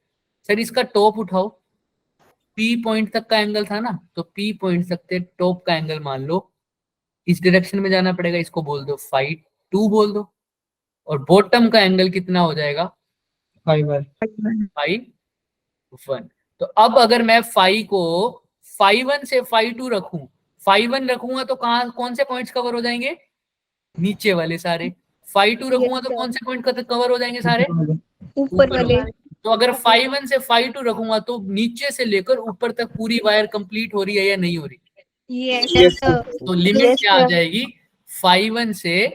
सर, इसका टॉप उठाओ, P पॉइंट तक का एंगल था ना, तो P पॉइंट तक के टॉप का एंगल मान लो, इस डायरेक्शन में जाना पड़ेगा, इसको बोल दो फाई 2 बोल दो, और बॉटम का एंगल कितना हो जाएगा, फाई 1। तो अब अगर मैं फाई को फाई 1 से फाई 2 रखूं, फाई 1 रखूंगा तो कहां कौन से पॉइंट्स कवर हो जाएंगे, नीचे वाले सारे, फाई 2 रखूंगा तो कौन से पॉइंट कवर हो जाएंगे सारे, ऊपर वाले। तो अगर फाई 1 से फाई 2 रखूंगा तो नीचे से लेकर ऊपर तक पूरी वायर कंप्लीट हो रही है या नहीं हो रही, Yes, sir. तो लिमिट क्या आ जाएगी, फाई 1 से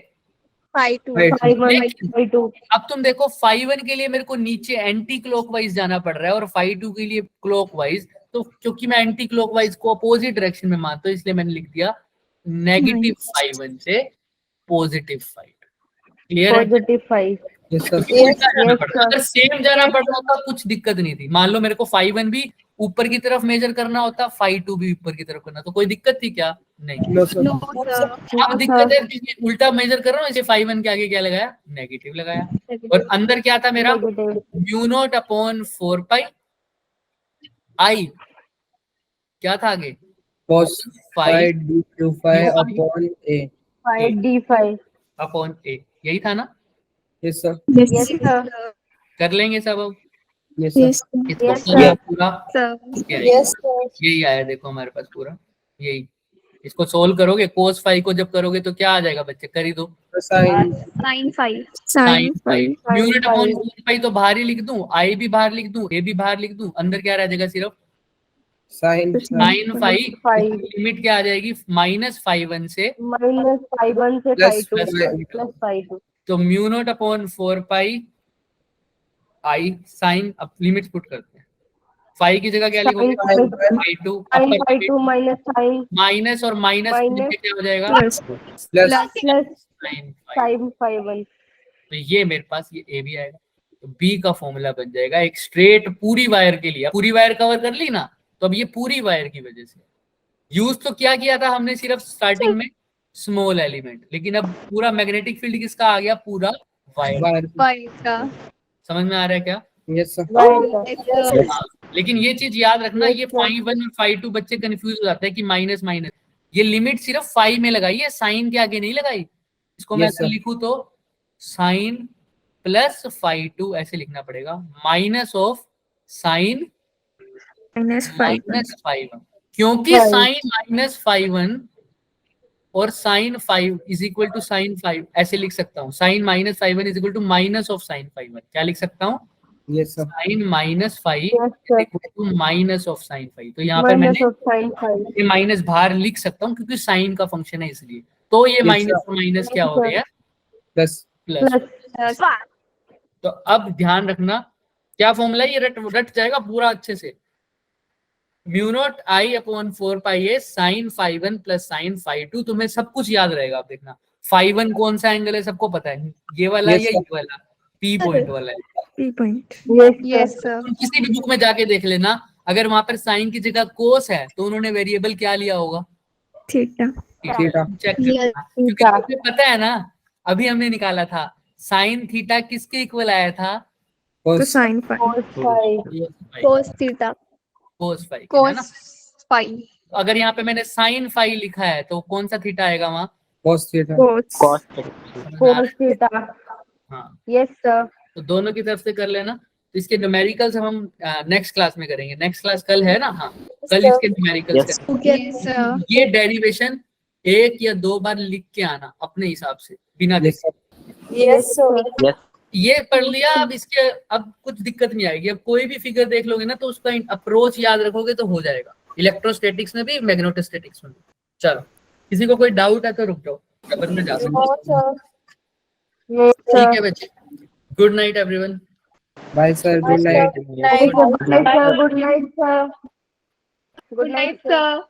Phi 2. Phi 1 लेकिन by 2. अब तुम देखो phi 1 के लिए मेरे को नीचे एंटी क्लॉकवाइज जाना पड़ रहा है और phi 2 के लिए क्लॉकवाइज, तो क्योंकि मैं एंटी क्लॉकवाइज को अपोजिट डायरेक्शन में मानता हूँ इसलिए मैंने लिख दिया नेगेटिव phi 1 से पॉजिटिव phi 2। क्लियर है? Positive 5. Yes, sir. क्योंकि उल्टा जाना yes, पड़ रहा है। sir. अगर सेम जाना पड़ रहा होता कुछ दिक्कत नहीं थी। मान लो मेरे को phi 1 भी ऊपर की तरफ मेजर करना होता, phi 2 भी ऊपर की तरफ करना, तो कोई दिक्कत थी क्या? नहीं। No, sir. No, sir. अब दिक्कत है कि उल्टा मेजर कर रहा हूँ, इसे phi 1 के आगे क्या लगाया? नेगेटिव लगाया। और अंदर क्या था मेरा? Negative. Mu not upon 4 pi आई, क्या था आगे? Cos phi Phi d q phi upon a. 5 d5. Upon ए, यही था ना? Yes, sir. Yes, Yes, sir. कर लेंगे सब अब Yes, sir. Yes, sir. इसको Yes, सोल्व sir. पूरा Sir. क्या है? यही आया देखो हमारे पास पूरा यही। इसको सोल्व करोगे cos phi को जब करोगे तो क्या आ जाएगा बच्चे? कर ही दो। Sin Sin 5. Sin phi Sin mu naught phi. Upon 4 पाई तो बाहर ही लिख दूं, आई भी बाहर लिख दूं, ए भी बाहर लिख दूं, अंदर क्या रह जाएगा? सिर्फ sin sin phi। Phi. Limit क्या आ जाएगी? माइनस phi 1 से Minus phi 1 से Plus phi 2. phi Plus phi 2. तो mu not upon 4 pi I sign, अब लिमिट पुट करते हैं। phi की जगह क्या लिखोगे? Sin phi 2 Sin phi 2 minus sin minus और माइनस Minus क्या हो जाएगा? Plus. plus plus sin phi। sin phi 1. तो ये मेरे पास ये ए भी आएगा, तो बी का फॉर्मूला बन जाएगा एक स्ट्रेट पूरी वायर के लिए। पूरी वायर कवर कर ली ना, तो अब ये पूरी वायर की वजह से यूज तो क्या किया था हमने? सिर्फ स्टार्टिंग में स्मॉल एलिमेंट, लेकिन अब पूरा मैग्नेटिक फील्ड किसका आ गया? पूरा वायर। wire. Phi का. समझ में आ रहा है क्या? Yes, sir. Right. Yes, sir. हाँ, लेकिन ये चीज याद रखना, Yes, ये sir. phi 1 और phi 2 बच्चे कंफ्यूज हो जाते हैं कि माइनस माइनस, ये लिमिट सिर्फ phi में लगाई है, साइन के आगे नहीं लगाई। इसको मैं Yes, ऐसे sir. लिखूं तो साइन प्लस phi 2 ऐसे लिखना पड़ेगा, minus of sine Minus 5. Minus phi 1, क्योंकि Right. साइन माइनस phi 1 और sine 5 is equal to sine 5 ऐसे लिख सकता हूँ। Sine minus phi 1 is equal to minus of sine phi 1, क्या लिख सकता हूँ? Yes, sir. Sine minus 5 Yes, sir. Equal to minus of sine 5। तो यहाँ पर Minus मैंने of sin phi. ये माइनस बाहर लिख सकता हूँ क्योंकि साइन का फंक्शन है इसलिए। तो ये Yes, माइनस sir. और माइनस क्या हो रहे हैं? Plus plus. Plus तो अब ध्यान रखना क्या फॉर्मूला है, ये रट जाएगा पूरा अच्छे से। Mu not I upon 4 pi a sine phi 1 plus sine phi 2, तुम्हें सब कुछ याद रहेगा। आप देखना phi 1 कौन सा एंगल है सबको पता है, ये वाला Yes, या sir. ये वाला पी पॉइंट वाला है। P point. Yes, Yes, sir. sir. तुम किसी भी बुक में जाके देख लेना, अगर वहां पर साइन की जगह कोस है तो उन्होंने वेरिएबल क्या लिया होगा? Theta. Theta. Check Yes. करना, क्योंकि Theta. तुम्हें पता है ना, अभी हमने निकाला था साइन थीटा किसके इक्वल आया था? तो cos sin phi. Cos phi. Cos theta. Cos phi है ना। Cos phi. तो अगर यहाँ पे मैंने साइन फाई लिखा है तो कौन सा थीटा आएगा वहाँ? cos theta. Cos. cos Cos theta. हाँ, Yes, sir. तो दोनों की तरफ से कर लेना। तो इसके न्यूमेरिकल्स हम नेक्स्ट क्लास में करेंगे। नेक्स्ट क्लास कल है ना? हाँ, कल इसके न्यूमेरिकल्स Yes. करेंगे। Yes, sir. ये डेरिवेशन 1 या 2 बार लिख के आना अपने हिसाब से बिना Yes, देखे। sir. Yes, sir. yes ये पढ़ लिया, अब इसके अब कुछ दिक्कत नहीं आएगी। अब कोई भी फिगर देख लोगे ना तो उसका अप्रोच याद रखोगे तो हो जाएगा, इलेक्ट्रोस्टैटिक्स में भी मैग्नेटोस्टैटिक्स में भी। चलो, किसी को कोई डाउट है तो रुक जाओ, अपन में जा सकते हैं। Yes, ठीक sir. है बच्चे, good night everyone. Bye, sir. Good night. Good night, sir. Good night, sir. Good night, sir.